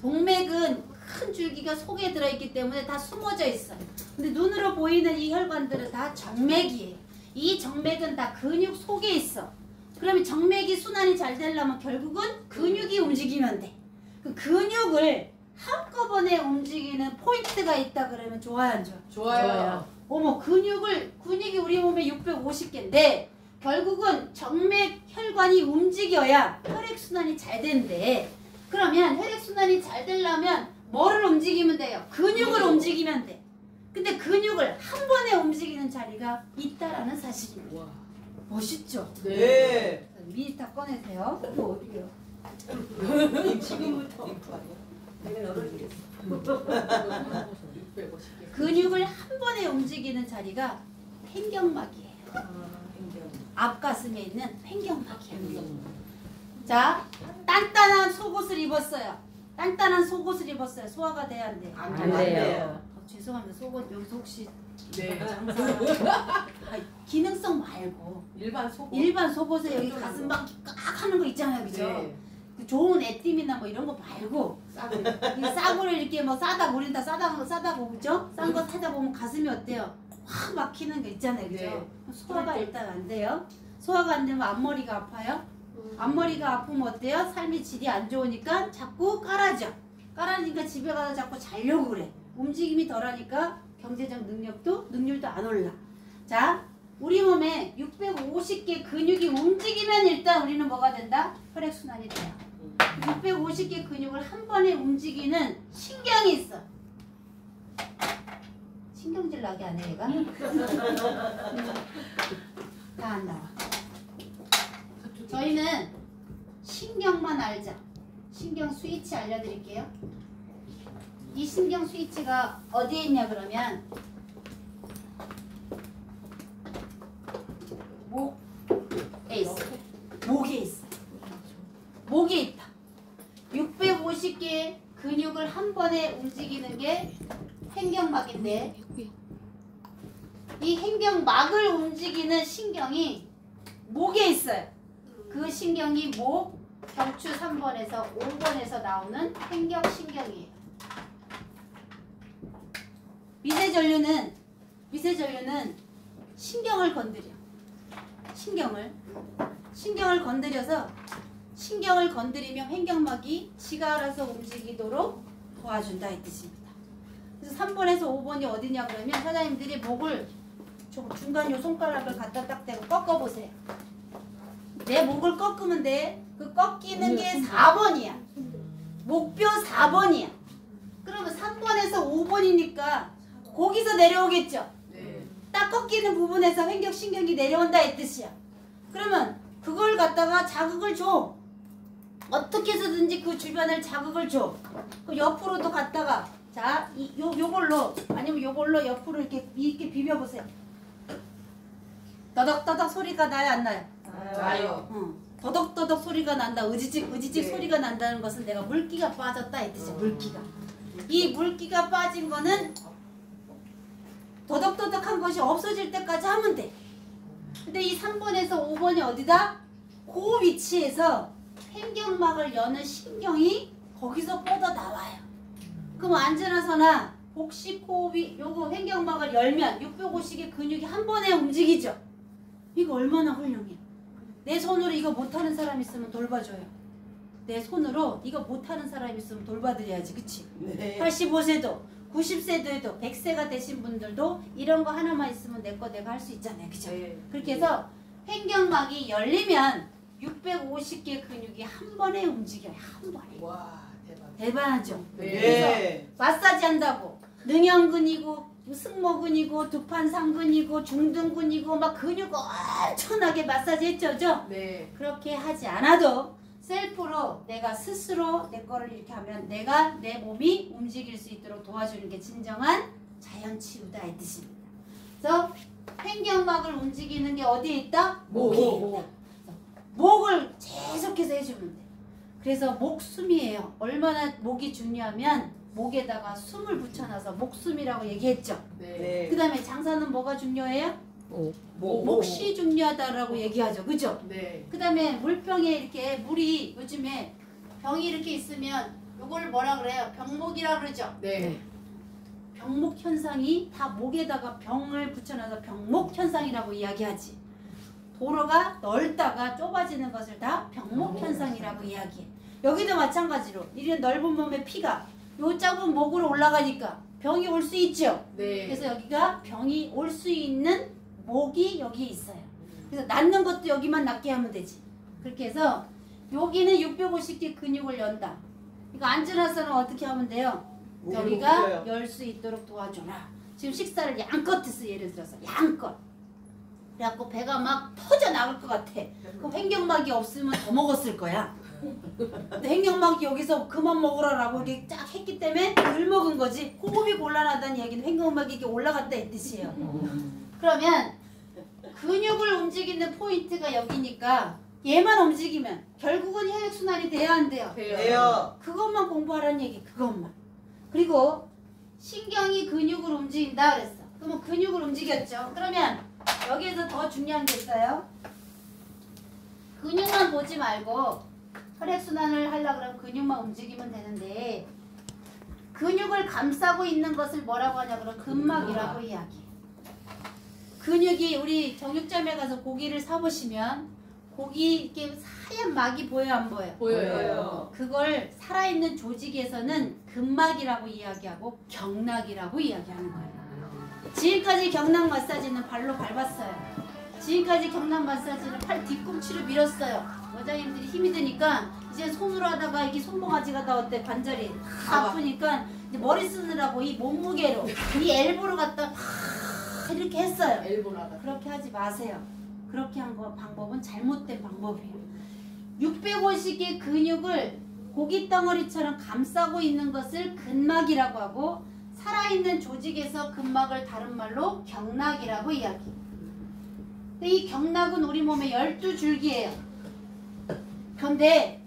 동맥은 큰 줄기가 속에 들어있기 때문에 다 숨어져 있어요. 근데 눈으로 보이는 이 혈관들은 다 정맥이에요. 이 정맥은 다 근육 속에 있어. 그러면 정맥이 순환이 잘 되려면 결국은 근육이 움직이면 돼. 그 근육을 한꺼번에 움직이는 포인트가 있다 그러면 좋아요 안 좋아요? 좋아요. 어머 근육이 우리 몸에 650개인데 결국은 정맥 혈관이 움직여야 혈액순환이 잘 된대. 그러면 혈액순환이 잘 되려면 뭐를 움직이면 돼요? 근육을 움직이면 돼. 근데 근육을 한 번에 움직이는 자리가 있다라는 사실입니다. 와. 멋있죠? 네. 미니타 꺼내세요. 이거 어디요? 지금부터. 내가 열어주겠어. 650개. 근육을 한 번에 움직이는 자리가 횡격막이에요. 앞가슴에 있는 횡격막이에요. 자, 단단한 속옷을 입었어요. 단단한 속옷을 입었어요. 소화가 돼야 안 돼요? 안 돼요. 죄송합니다. 속옷 여기서 혹시 네. 기능성 말고 일반 속옷. 일반 속옷에 여기 가슴방 깍 하는 거 있잖아요. 그죠? 네. 그 좋은 애띠이나 뭐 이런 거 말고 이 싸구려 이렇게 뭐 싸다 버린다 싸다고 그죠? 싼 거 사다 보면 가슴이 어때요? 확 막히는 거 있잖아요. 그죠? 네. 소화가 일단 안 돼요. 소화가 안 되면 앞머리가 아파요. 앞머리가 아프면 어때요? 삶의 질이 안 좋으니까 자꾸 깔아줘. 깔아니까 집에 가서 자꾸 자려고 그래. 움직임이 덜하니까 경제적 능률도 안 올라. 자, 우리 몸에 650개 근육이 움직이면 일단 우리는 뭐가 된다? 혈액순환이 돼요. 650개 근육을 한 번에 움직이는 신경이 있어. 신경질 나게 안 해, 얘가? 다 안 나와. 저희는 신경만 알자. 신경 스위치 알려드릴게요. 이 신경 스위치가 어디에 있냐 그러면 목에 있어. 목에 있어. 목에 있다. 650개의 근육을 한 번에 움직이는 게 횡격막인데 이 횡격막을 움직이는 신경이 목에 있어요. 그 신경이 목, 경추 3번에서 5번에서 나오는 횡격신경이에요. 미세전류는 신경을 건드려. 신경을 건드려서 신경을 건드리면 횡격막이 지가 알아서 움직이도록 도와준다 이 뜻입니다. 그래서 3번에서 5번이 어디냐 그러면 사장님들이 목을 중간 요 손가락을 갖다 딱 대고 꺾어보세요. 내 목을 꺾으면 돼. 그 꺾이는 게 4번이야. 목표 4번이야. 그러면 3번에서 5번이니까 거기서 내려오겠죠. 네. 딱 꺾이는 부분에서 횡격신경이 내려온다 이 뜻이야. 그러면 그걸 갖다가 자극을 줘. 어떻게 해서든지 그 주변을 자극을 줘. 그 옆으로도 갖다가 자, 요걸로 아니면 요걸로 옆으로 이렇게 비벼보세요. 더덕더덕 소리가 나요 안 나요? 나요. 더덕더덕 소리가 난다. 으지직 네. 소리가 난다는 것은 내가 물기가 빠졌다 이 뜻이야. 물기가. 이 물기가 빠진 거는 더덕더덕한 것이 없어질 때까지 하면 돼. 근데 이 3번에서 5번이 어디다? 그 위치에서 횡격막을 여는 신경이 거기서 뻗어 나와요. 그럼 안전하서나 복식 호흡이 요거 횡격막을 열면 605식의 근육이 한 번에 움직이죠. 이거 얼마나 훌륭해. 내 손으로 이거 못하는 사람 있으면 돌봐줘요. 내 손으로 이거 못하는 사람 있으면 돌봐드려야지. 그치? 네. 85세도 90세도 해도 100세가 되신 분들도 이런 거 하나만 있으면 내 거 내가 할 수 있잖아요. 그죠? 네. 그렇게 해서 횡격막이 열리면 650개 근육이 한 번에 움직여요. 한 번에. 와 대박. 대단하죠? 네. 그래서 마사지 한다고 능형근이고 승모근이고 두판상근이고 중등근이고 막 근육 엄청나게 마사지 했죠? 네. 그렇게 하지 않아도 셀프로 내가 스스로 내 거를 이렇게 하면 내가 내 몸이 움직일 수 있도록 도와주는 게 진정한 자연치유다 이 뜻입니다. 그래서 횡격막을 움직이는 게 어디에 있다? 목에 있다. 목을 계속해서 해주면 돼. 그래서 목숨이에요. 얼마나 목이 중요하면 목에다가 숨을 붙여놔서 목숨이라고 얘기했죠. 네. 그 다음에 장사는 뭐가 중요해요? 목. 몫이 중요하다라고 얘기하죠. 그죠? 네. 그 다음에 물병에 이렇게 물이 요즘에 병이 이렇게 있으면 요걸 뭐라 그래요? 병목이라 그러죠. 네. 병목 현상이 다 목에다가 병을 붙여놔서 병목 현상이라고 이야기하지. 도로가 넓다가 좁아지는 것을 다 병목 현상이라고 이야기해. 여기도 마찬가지로 이런 넓은 몸에 피가 요 작은 목으로 올라가니까 병이 올 수 있죠. 네. 그래서 여기가 병이 올 수 있는 목이 여기에 있어요. 그래서 낫는 것도 여기만 낫게 하면 되지. 그렇게 해서 여기는 650개 근육을 연다. 이거 앉으나서는 어떻게 하면 돼요? 여기가 열 수 있도록 도와줘라. 지금 식사를 양껏 했어. 예를 들어서 양껏. 그래갖고 배가 막 터져 나갈 것 같아. 그럼 횡격막이 없으면 더 먹었을 거야. 근데 횡격막이 여기서 그만 먹으라라고 이렇게 쫙 했기 때문에 덜 먹은 거지. 호흡이 곤란하다는 얘기는 횡격막이 이렇게 올라갔다 이 뜻이에요. 그러면 근육을 움직이는 포인트가 여기니까 얘만 움직이면 결국은 혈액순환이 돼야 안 돼요? 돼요. 그것만 공부하라는 얘기. 그것만. 그리고 신경이 근육을 움직인다 그랬어. 그러면 근육을 움직였죠. 그러면 여기에서 더 중요한 게 있어요. 근육만 보지 말고 혈액순환을 하려고 그러면 근육만 움직이면 되는데 근육을 감싸고 있는 것을 뭐라고 하냐 그러면 근막이라고 이야기해. 근육이 우리 정육점에 가서 고기를 사보시면 고기 이렇게 하얀 막이 보여요 안 보여요? 보여요. 그걸 살아있는 조직에서는 근막이라고 이야기하고 경락이라고 이야기하는 거예요. 지금까지 경락 마사지는 발로 밟았어요. 지금까지 경락 마사지는 팔 뒤꿈치로 밀었어요. 원장님들이 힘이 드니까 이제 손으로 하다가 이게 손모가지가 다 어때? 관절이 다 아프니까 이제 머리 쓰느라고 이 몸무게로 이 엘보로 갖다 이렇게 했어요. 엘보라가. 그렇게 하지 마세요. 그렇게 한 거 방법은 잘못된 방법이에요. 650개 근육을 고기 덩어리처럼 감싸고 있는 것을 근막이라고 하고 살아있는 조직에서 근막을 다른 말로 경락이라고 이야기해요. 근데 이 경락은 우리 몸에 12줄기예요. 그런데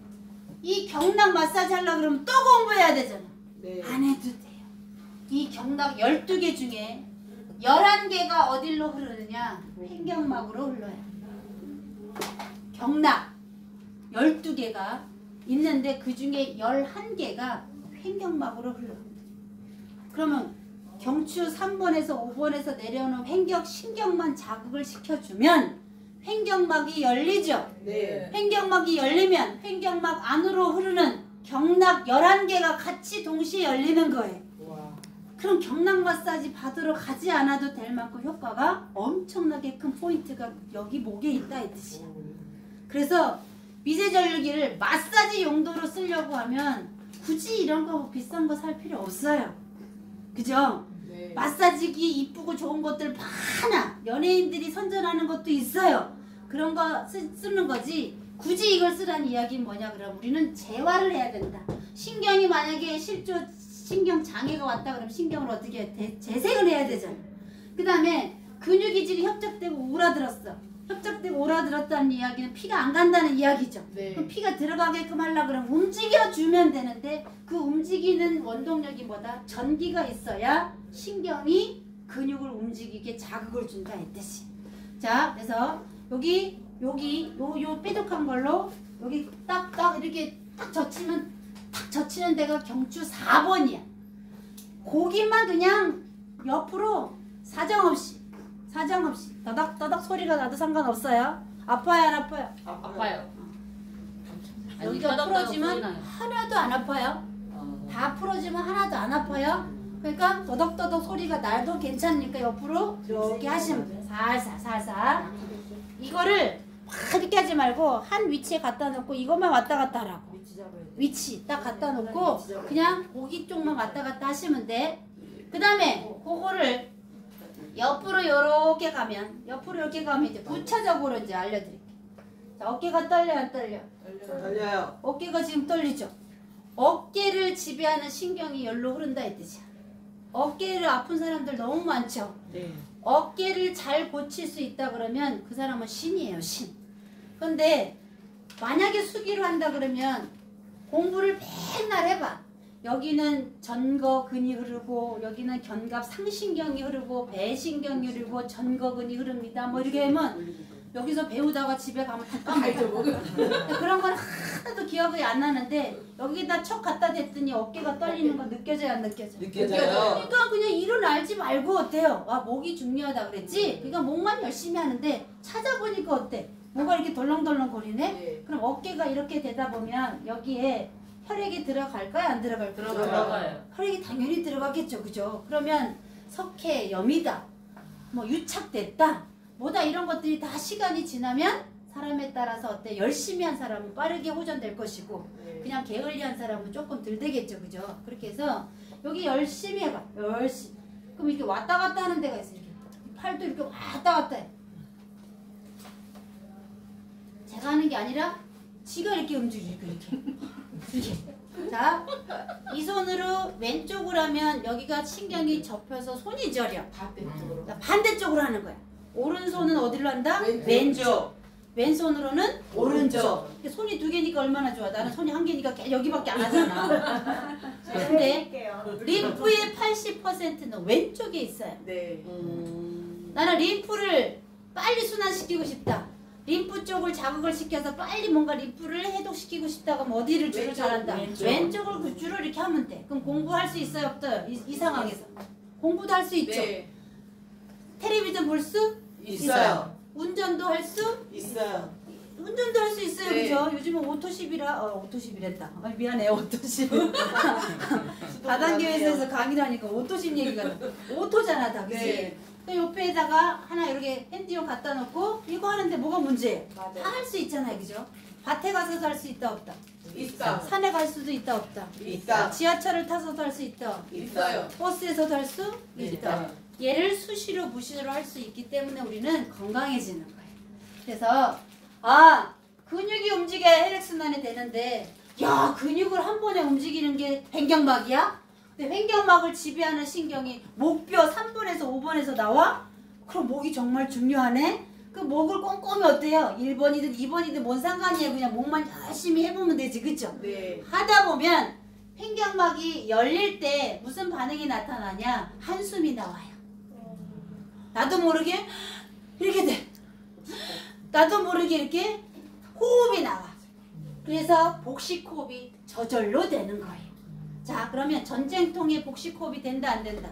이 경락 마사지 하려고 그러면 또 공부해야 되잖아. 네. 안 해도 돼요. 이 경락 12개 중에 11개가 어디로 흐르느냐? 횡격막으로 흘러요. 경락. 12개가 있는데 그 중에 11개가 횡격막으로 흘러갑니다. 그러면 경추 3번에서 5번에서 내려오는 횡격 신경만 자극을 시켜주면 횡격막이 열리죠. 네. 횡격막이 열리면 횡격막 안으로 흐르는 경락 11개가 같이 동시에 열리는 거예요. 와. 그럼 경락 마사지 받으러 가지 않아도 될 만큼 효과가 엄청나게 큰 포인트가 여기 목에 있다 이 뜻이야. 그래서 미세전류기를 마사지 용도로 쓰려고 하면 굳이 이런 거 비싼 거 살 필요 없어요. 그죠? 네. 마사지기 이쁘고 좋은 것들 많아. 연예인들이 선전하는 것도 있어요. 그런 거 쓰는 거지. 굳이 이걸 쓰라는 이야기는 뭐냐 그럼 우리는 재활을 해야 된다. 신경이 만약에 실조 신경 장애가 왔다 그러면 신경을 어떻게 해? 재생을 해야 되잖아. 그 다음에 근육이질이 협착되고 오라들었어. 협착되고 오라들었다는 이야기는 피가 안 간다는 이야기죠. 네. 그럼 피가 들어가게끔 하려고 그러면 움직여주면 되는데 그 움직이는 원동력이 뭐다? 전기가 있어야 신경이 근육을 움직이게 자극을 준다 이 뜻이. 자, 그래서 여기 요 뾰족한 걸로 여기 딱 이렇게 딱 젖히는 데가 경추 4번이야. 거기만 그냥 옆으로 사정없이 더덕더덕 소리가 나도 상관없어요. 아파요 안 아파요? 아파요. 여기가 풀어지면 하나도 안 아파요. 다 풀어지면 하나도 안 아파요. 그러니까 더덕더덕 소리가 나도 괜찮으니까 옆으로 이렇게 하시면 돼요. 살살 이거를 막 이렇게 하지 말고 한 위치에 갖다 놓고 이것만 왔다 갔다 하라고. 위치 딱 갖다 놓고 그냥 고기 쪽만 왔다 갔다 하시면 돼. 그 다음에 그거를 옆으로 이렇게 가면 이제 구체적으로 이제 알려드릴게요. 자, 어깨가 떨려 안 떨려? 떨려요. 어깨가 지금 떨리죠? 어깨를 지배하는 신경이 열로 흐른다 이 뜻이야. 어깨를 아픈 사람들 너무 많죠? 네. 어깨를 잘 고칠 수 있다 그러면 그 사람은 신이에요, 신. 근데 만약에 수기로 한다 그러면 공부를 맨날 해봐. 여기는 전거근이 흐르고 여기는 견갑 상신경이 흐르고 배신경이 흐르고 전거근이 흐릅니다. 뭐 이렇게 하면 여기서 배우다가 집에 가면 다 까먹어. 그런 건 하나도 기억이 안 나는데 여기다 척 갖다 댔더니 어깨가 떨리는 거 느껴져요 안 느껴져? 느껴져요. 그러니까 그냥 일은 알지 말고 어때요? 와 목이 중요하다 그랬지? 그러니까 목만 열심히 하는데 찾아보니까 어때? 뭐가 이렇게 덜렁덜렁 거리네? 네. 그럼 어깨가 이렇게 되다 보면 여기에 혈액이 들어갈까요? 안 들어갈까요? 들어가요. 혈액이 당연히 들어가겠죠. 그죠? 그러면 석회염이다. 뭐 유착됐다. 뭐다 이런 것들이 다 시간이 지나면 사람에 따라서 어때? 열심히 한 사람은 빠르게 호전될 것이고 네. 그냥 게을리한 사람은 조금 덜 되겠죠. 그죠? 그렇게 해서 여기 열심히 해봐. 열심히. 그럼 이렇게 왔다 갔다 하는 데가 있어요. 이렇게. 팔도 이렇게 왔다 갔다 해. 제가 하는 게 아니라 지가 이렇게 움직이고 이렇게. 자, 이 손으로 왼쪽으로 하면 여기가 신경이 접혀서 손이 저려. 반대쪽으로. 반대쪽으로 하는 거야. 오른손은 어디로 한다? 왼쪽. 왼손으로는 오른쪽. 손이 두 개니까 얼마나 좋아. 나는 손이 한 개니까 여기밖에 안 하잖아. 근데 림프의 80%는 왼쪽에 있어요. 네. 나는 림프를 빨리 순환시키고 싶다. 림프 쪽을 자극을 시켜서 빨리 뭔가 림프를 해독시키고 싶다고 하면 어디를 주로 왼쪽, 잘한다? 왼쪽. 왼쪽을 그 주로 이렇게 하면 돼. 그럼 공부할 수 있어요? 없어요? 이 상황에서. 공부도 할 수 있죠? 네. 텔레비전 볼 수? 있어요. 운전도 할 수? 있어요. 운전도 할 수 있어요. 네. 그죠? 요즘은 오토십이라, 오토십이랬다. 미안해요, 오토십. 다단계에서 강의를 하니까 오토십 얘기가 나. 오토잖아, 다. 그치? 네. 그 옆에다가 하나 이렇게 핸디용 갖다 놓고 이거 하는데 뭐가 문제예요? 맞아요. 다 할 수 있잖아요. 그죠? 밭에 가서도 할 수 있다, 없다? 있어. 산에 갈 수도 있다, 없다? 있다. 지하철을 타서도 할 수 있다. 있어요. 버스에서도 할 수 네. 있다. 얘를 수시로 무시로 할 수 있기 때문에 우리는 건강해지는 거예요. 그래서 근육이 움직여야 혈액순환이 되는데 야 근육을 한 번에 움직이는 게 횡격막이야? 근데 횡격막을 지배하는 신경이 목뼈 3번에서 5번에서 나와? 그럼 목이 정말 중요하네? 그 목을 꼼꼼히 어때요? 1번이든 2번이든 뭔 상관이에요. 그냥 목만 열심히 해보면 되지. 그쵸? 네. 하다 보면 횡격막이 열릴 때 무슨 반응이 나타나냐? 한숨이 나와요. 나도 모르게 이렇게 돼. 나도 모르게 이렇게 호흡이 나와. 그래서 복식호흡이 저절로 되는 거예요. 자, 그러면 전쟁통에 복식호흡이 된다 안 된다?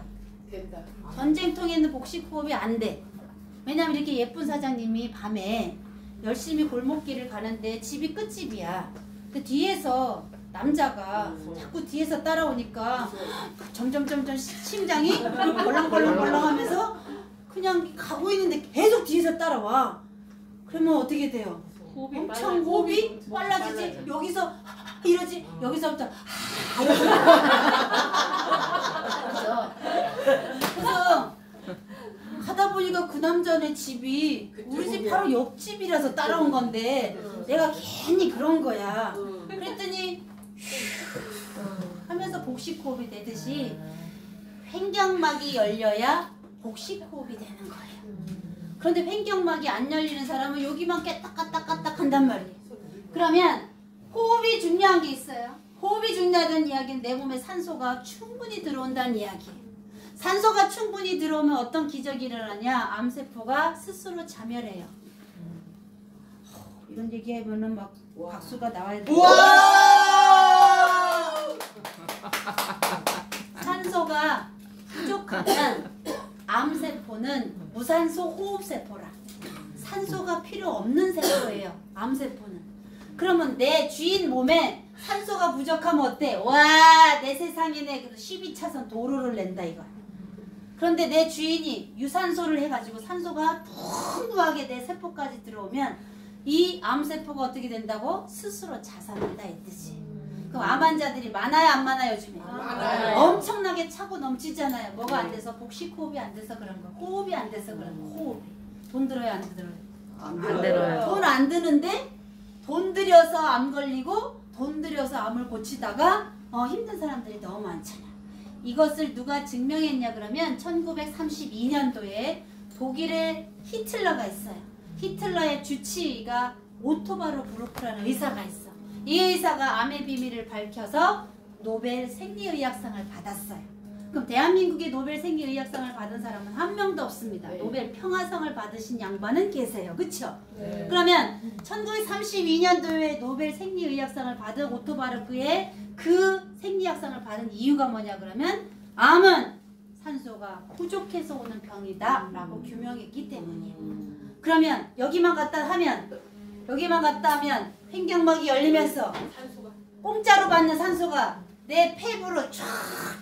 된다. 전쟁통에는 복식호흡이 안 돼. 왜냐면 이렇게 예쁜 사장님이 밤에 열심히 골목길을 가는데 집이 끝집이야. 근데 뒤에서 남자가 자꾸 뒤에서 따라오니까 점점 심장이 벌렁벌렁 하면서 그냥 가고 있는데 계속 뒤에서 따라와. 그러면 어떻게 돼요? 엄청 호흡이 빨라지지. 여기서 이러지. 여기서부터 그래서 가다 보니까 그 남자네 집이 우리 집 바로 옆집이라서 따라온 건데 내가 괜히 그런 거야. 그랬더니 하면서 복식호흡이 되듯이 횡격막이 열려야 복식호흡이 되는 거예요. 그런데 횡격막이 안 열리는 사람은 여기만 깨딱까딱까딱 한단 말이에요. 그러면 호흡이 중요한 게 있어요. 호흡이 중요하다는 이야기는 내 몸에 산소가 충분히 들어온다는 이야기예요. 산소가 충분히 들어오면 어떤 기적이 일어나냐? 암세포가 스스로 자멸해요. 이런 얘기하면은 막 박수가 나와야 돼. 산소가 부족하면 암세포는 무산소 호흡세포라. 산소가 필요 없는 세포예요. 암세포는. 그러면 내 주인 몸에 산소가 부족하면 어때? 와, 내 세상이네. 그래도 12차선 도로를 낸다 이거야. 그런데 내 주인이 유산소를 해가지고 산소가 풍부하게 내 세포까지 들어오면 이 암세포가 어떻게 된다고? 스스로 자살한다 이 뜻이. 그럼 암 환자들이 많아요 안 많아요 요즘에? 많아요. 엄청나게 차고 넘치잖아요. 뭐가 안 돼서? 복식호흡이 안 돼서 그런 거. 호흡이 안 돼서 그런 거. 호흡. 돈 들어요 안 들어요? 안 들어요. 돈 안 드는데 돈 들여서 암 걸리고 돈 들여서 암을 고치다가 힘든 사람들이 너무 많잖아. 이것을 누가 증명했냐 그러면 1932년도에 독일에 히틀러가 있어요. 히틀러의 주치의가 오토바로 브루크라는 의사가 있어. 이 의사가 암의 비밀을 밝혀서 노벨 생리의학상을 받았어요. 그럼 대한민국의 노벨 생리의학상을 받은 사람은 한 명도 없습니다. 네. 노벨 평화상을 받으신 양반은 계세요. 그쵸? 네. 그러면 1932년도에 노벨 생리의학상을 받은 오토바르크의 그 생리학상을 받은 이유가 뭐냐 그러면 암은 산소가 부족해서 오는 병이다 라고 규명했기 때문이에요. 그러면 여기만 갖다 하면 횡격막이 열리면서 산소가 공짜로 받는 산소가 내 폐부로 쫙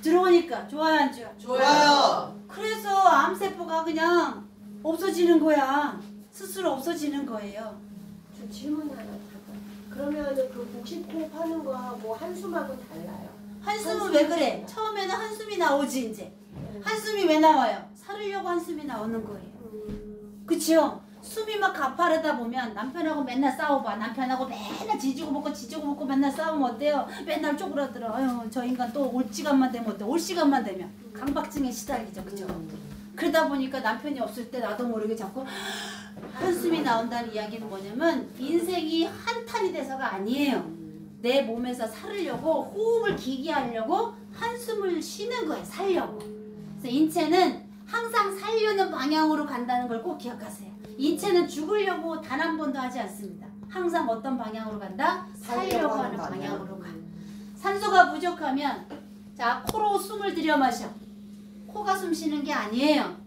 들어오니까 좋아요 안 좋아요? 좋아요. 그래서 암세포가 그냥 없어지는 거야. 스스로 없어지는 거예요. 저 질문 하나 잠깐. 그러면 그 복식호흡 하는 거하고 한숨하고 달라요? 한숨은 왜 그래? 처음에는 한숨이 나오지 이제. 한숨이 왜 나와요? 살으려고 한숨이 나오는 거예요. 그치요? 숨이 막 가파르다 보면 남편하고 맨날 싸워봐. 남편하고 맨날 지지고 먹고 맨날 싸우면 어때요? 맨날 쪼그라들어. 아유 저 인간 또 올 시간만 되면 어때? 올 시간만 되면 강박증에 시달리죠. 그죠? 그러다 보니까 남편이 없을 때 나도 모르게 자꾸 한숨이 나온다는 이야기는 뭐냐면 인생이 한탄이 돼서가 아니에요. 내 몸에서 살으려고 호흡을 길게 하려고 한숨을 쉬는 거예요. 살려고. 그래서 인체는 항상 살려는 방향으로 간다는 걸 꼭 기억하세요. 인체는 죽으려고 단 한 번도 하지 않습니다. 항상 어떤 방향으로 간다? 살려고 하는 방향으로 가. 산소가 부족하면 자 코로 숨을 들여 마셔. 코가 숨 쉬는 게 아니에요.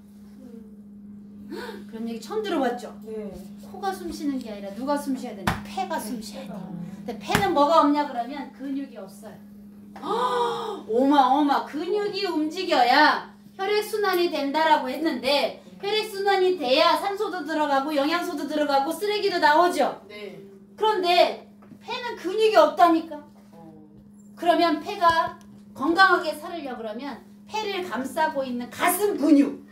그런 얘기 처음 들어봤죠? 네. 코가 숨 쉬는 게 아니라 누가 숨 쉬어야 되나? 폐가 숨 쉬어야 돼. 근데 폐는 뭐가 없냐 그러면 근육이 없어요. 어마 근육이 움직여야 혈액순환이 된다라고 했는데 혈액순환이 돼야 산소도 들어가고 영양소도 들어가고 쓰레기도 나오죠. 네. 그런데 폐는 근육이 없다니까. 그러면 폐가 건강하게 살으려고 그러면 폐를 감싸고 있는 가슴 근육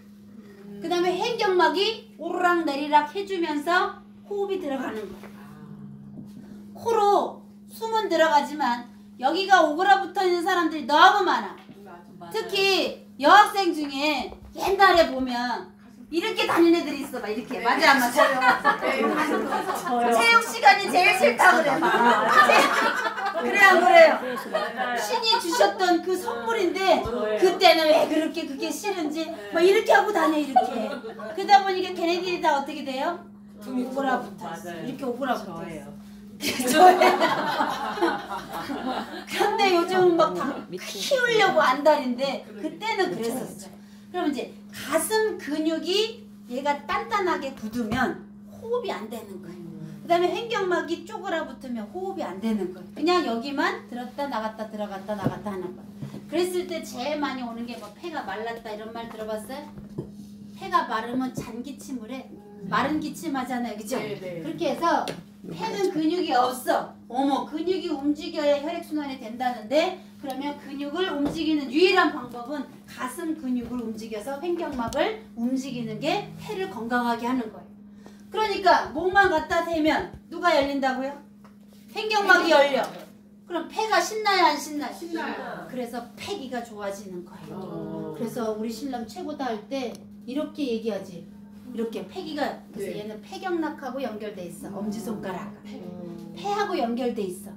그 다음에 횡격막이 오르락 내리락 해주면서 호흡이 들어가는 거예요. 코로 숨은 들어가지만 여기가 오그라붙어 있는 사람들이 너무 많아. 특히 여학생 중에 옛날에 보면 이렇게 다니는 애들이 있어. 막 이렇게. 맞아 안 맞아? 체육 시간이 제일 싫다 그래. 그래 안 그래요? 신이 주셨던 그 선물인데 그때는 왜 그렇게 그게 싫은지 막 이렇게 하고 다녀 이렇게. 그러다 보니까 걔네들이 다 어떻게 돼요? 오그라붙어 있어. 이렇게 오그라붙어 있어. 그런데 요즘은 막 다 키우려고 안달인데 그때는 그랬었어요. 그럼 이제 가슴 근육이 얘가 단단하게 굳으면 호흡이 안 되는 거예요. 그 다음에 횡격막이 쪼그라붙으면 호흡이 안 되는 거예요. 그냥 여기만 들었다 나갔다 들어갔다 나갔다 하는 거예요. 그랬을 때 제일 많이 오는 게 뭐 폐가 말랐다 이런 말 들어봤어요? 폐가 마르면 잔 기침을 해. 마른 기침하잖아요. 그죠? 네, 네. 그렇게 해서 폐는 근육이 없어. 어머, 근육이 움직여야 혈액순환이 된다는데 그러면 근육을 움직이는 유일한 방법은 가슴 근육을 움직여서 횡격막을 움직이는 게 폐를 건강하게 하는 거예요. 그러니까 목만 갖다 대면 누가 열린다고요? 횡격막이 열려. 그럼 폐가 신나요 안 신나요? 신나요. 그래서 폐기가 좋아지는 거예요. 어. 그래서 우리 신랑 최고다 할 때 이렇게 얘기하지. 이렇게 폐기가 그래서 네. 얘는 폐경락하고 연결돼 있어. 엄지손가락. 폐하고 연결돼 있어.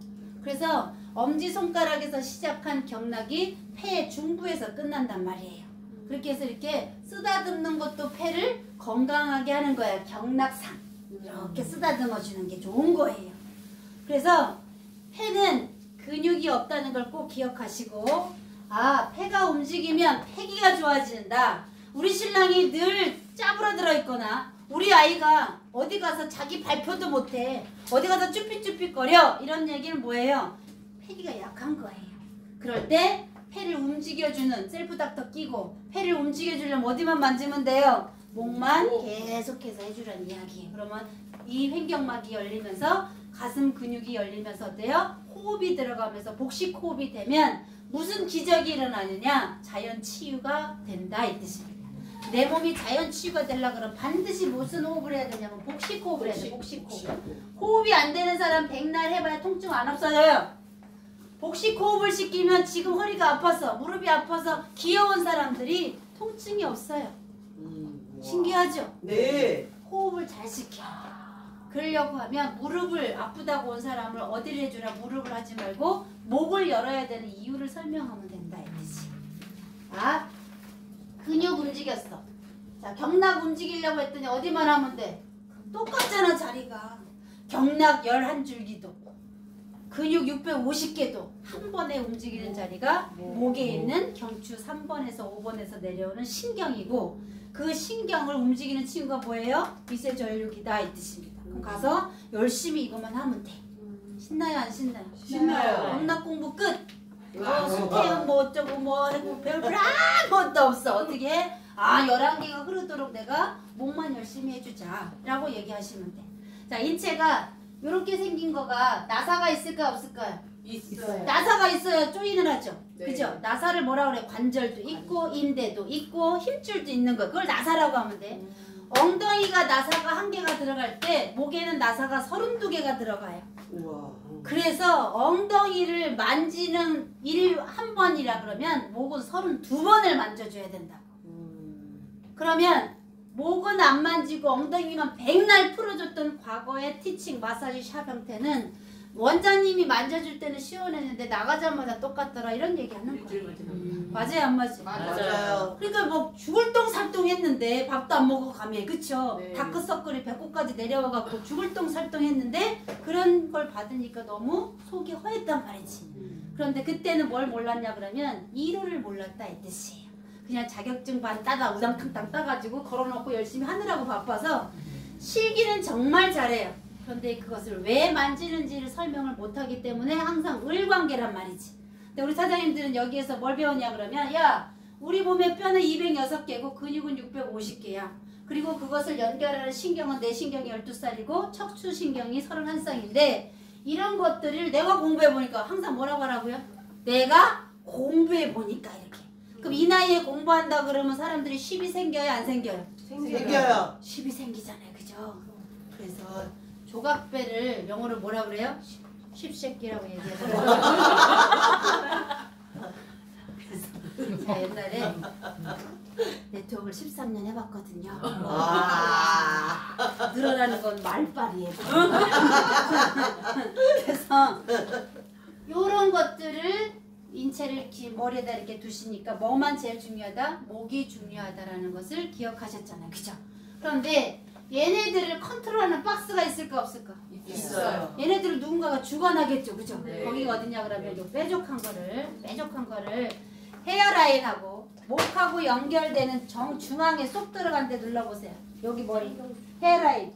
그래서 엄지손가락에서 시작한 경락이 폐의 중부에서 끝난단 말이에요. 그렇게 해서 이렇게 쓰다듬는 것도 폐를 건강하게 하는 거예요. 경락상. 이렇게 쓰다듬어 주는 게 좋은 거예요. 그래서 폐는 근육이 없다는 걸 꼭 기억하시고, 아, 폐가 움직이면 폐기가 좋아진다. 우리 신랑이 늘 짜부러들어 있거나 우리 아이가 어디 가서 자기 발표도 못해, 어디 가서 쭈삣쭈삣거려, 이런 얘기는 뭐예요? 폐기가 약한 거예요. 그럴 때 폐를 움직여주는 셀프닥터 끼고 폐를 움직여주려면 어디만 만지면 돼요? 목만 계속해서 해주라는 이야기예요. 그러면 이 횡격막이 열리면서 가슴 근육이 열리면서 어때요? 호흡이 들어가면서 복식 호흡이 되면 무슨 기적이 일어나느냐? 자연 치유가 된다 이 뜻입니다. 내 몸이 자연 치유가 되려고 그러면 반드시 무슨 호흡을 해야 되냐면 복식 호흡을 해야 돼. 복식 호흡. 호흡이 안 되는 사람 백날 해봐야 통증 안 없어져요. 복식 호흡을 시키면 지금 허리가 아파서 무릎이 아파서 귀여운 사람들이 통증이 없어요. 신기하죠? 네. 호흡을 잘 시켜. 그러려고 하면 무릎을 아프다고 온 사람을 어디를 해주라 무릎을 하지 말고 목을 열어야 되는 이유를 설명하면 된다 이 뜻이. 아, 근육 움직였어. 자, 경락 움직이려고 했더니 어디만 하면 돼? 똑같잖아 자리가. 경락 11줄기도 근육 650개도 한 번에 움직이는 자리가 목에 있는 경추 3번에서 5번에서 내려오는 신경이고, 그 신경을 움직이는 친구가 뭐예요? 미세전류기다 이 뜻입니다. 그럼 가서 열심히 이것만 하면 돼. 신나요 안 신나요? 신나요. 경락 공부 끝. 수태형 뭐 어쩌고 뭐 하고 별별 아무것도 없어. 어떻게 해? 아, 11개가 흐르도록 내가 목만 열심히 해주자 라고 얘기하시면 돼. 자, 인체가 이렇게 생긴 거가 나사가 있을까 없을까요? 있어요. 나사가 있어야 조인을 하죠. 네. 그죠? 나사를 뭐라 그래? 관절도 있고 인대도 있고 힘줄도 있는 거. 그걸 나사라고 하면 돼. 엉덩이가 나사가 1개가 들어갈 때 목에는 나사가 32개가 들어가요. 우와. 그래서 엉덩이를 만지는 1번이라 그러면 목은 32번을 만져줘야 된다. 그러면 목은 안 만지고 엉덩이만 백날 풀어줬던 과거의 티칭 마사지 샵 형태는 원장님이 만져줄 때는 시원했는데 나가자마자 똑같더라 이런 얘기 하는 거예요. 맞아요 안 맞아요? 맞아요. 그러니까 뭐 죽을 똥 살똥 했는데 밥도 안 먹어 가면 그쵸? 네. 다크서클이 배꼽까지 내려와갖고 죽을 똥 살똥 했는데 그런 걸 받으니까 너무 속이 허했단 말이지. 그런데 그때는 뭘 몰랐냐 그러면 이론을 몰랐다 이 뜻이에요. 그냥 자격증 반 따다 우당탕탕 따가지고 걸어놓고 열심히 하느라고 바빠서 실기는 정말 잘해요. 그런데 그것을 왜 만지는지를 설명을 못하기 때문에 항상 을관계란 말이지. 근데 우리 사장님들은 여기에서 뭘 배웠냐 그러면 야, 우리 몸의 뼈는 206개고 근육은 650개야. 그리고 그것을 연결하는 신경은 내 신경이 12살이고 척추신경이 31쌍인데 이런 것들을 내가 공부해보니까 항상 뭐라고 하라고요? 내가 공부해보니까 이렇게. 그럼 이 나이에 공부한다 그러면 사람들이 10이 생겨요 안 생겨요? 생겨요. 10이 생기잖아요 그죠? 그래서 조각배를 영어로 뭐라 그래요? 쉽새끼라고 얘기하더라고요. 그래서 제가 옛날에 네트워크를 13년 해봤거든요. 와. 늘어나는 건 말빨이에요. 그래서 요런 것들을 인체를 이렇게 머리에다 이렇게 두시니까 뭐만 제일 중요하다? 목이 중요하다라는 것을 기억하셨잖아요. 그죠? 그런데 얘네들을 컨트롤하는 박스가 있을까 없을까? 있어요. 얘네들을 누군가 누군가가 죽어나겠죠, 그죠? 네. 거기가 어디냐 그러면 요 뾰족한 거를 헤어라인하고 목하고 연결되는 정중앙에 쏙 들어간 데 눌러보세요. 여기 머리 헤어라인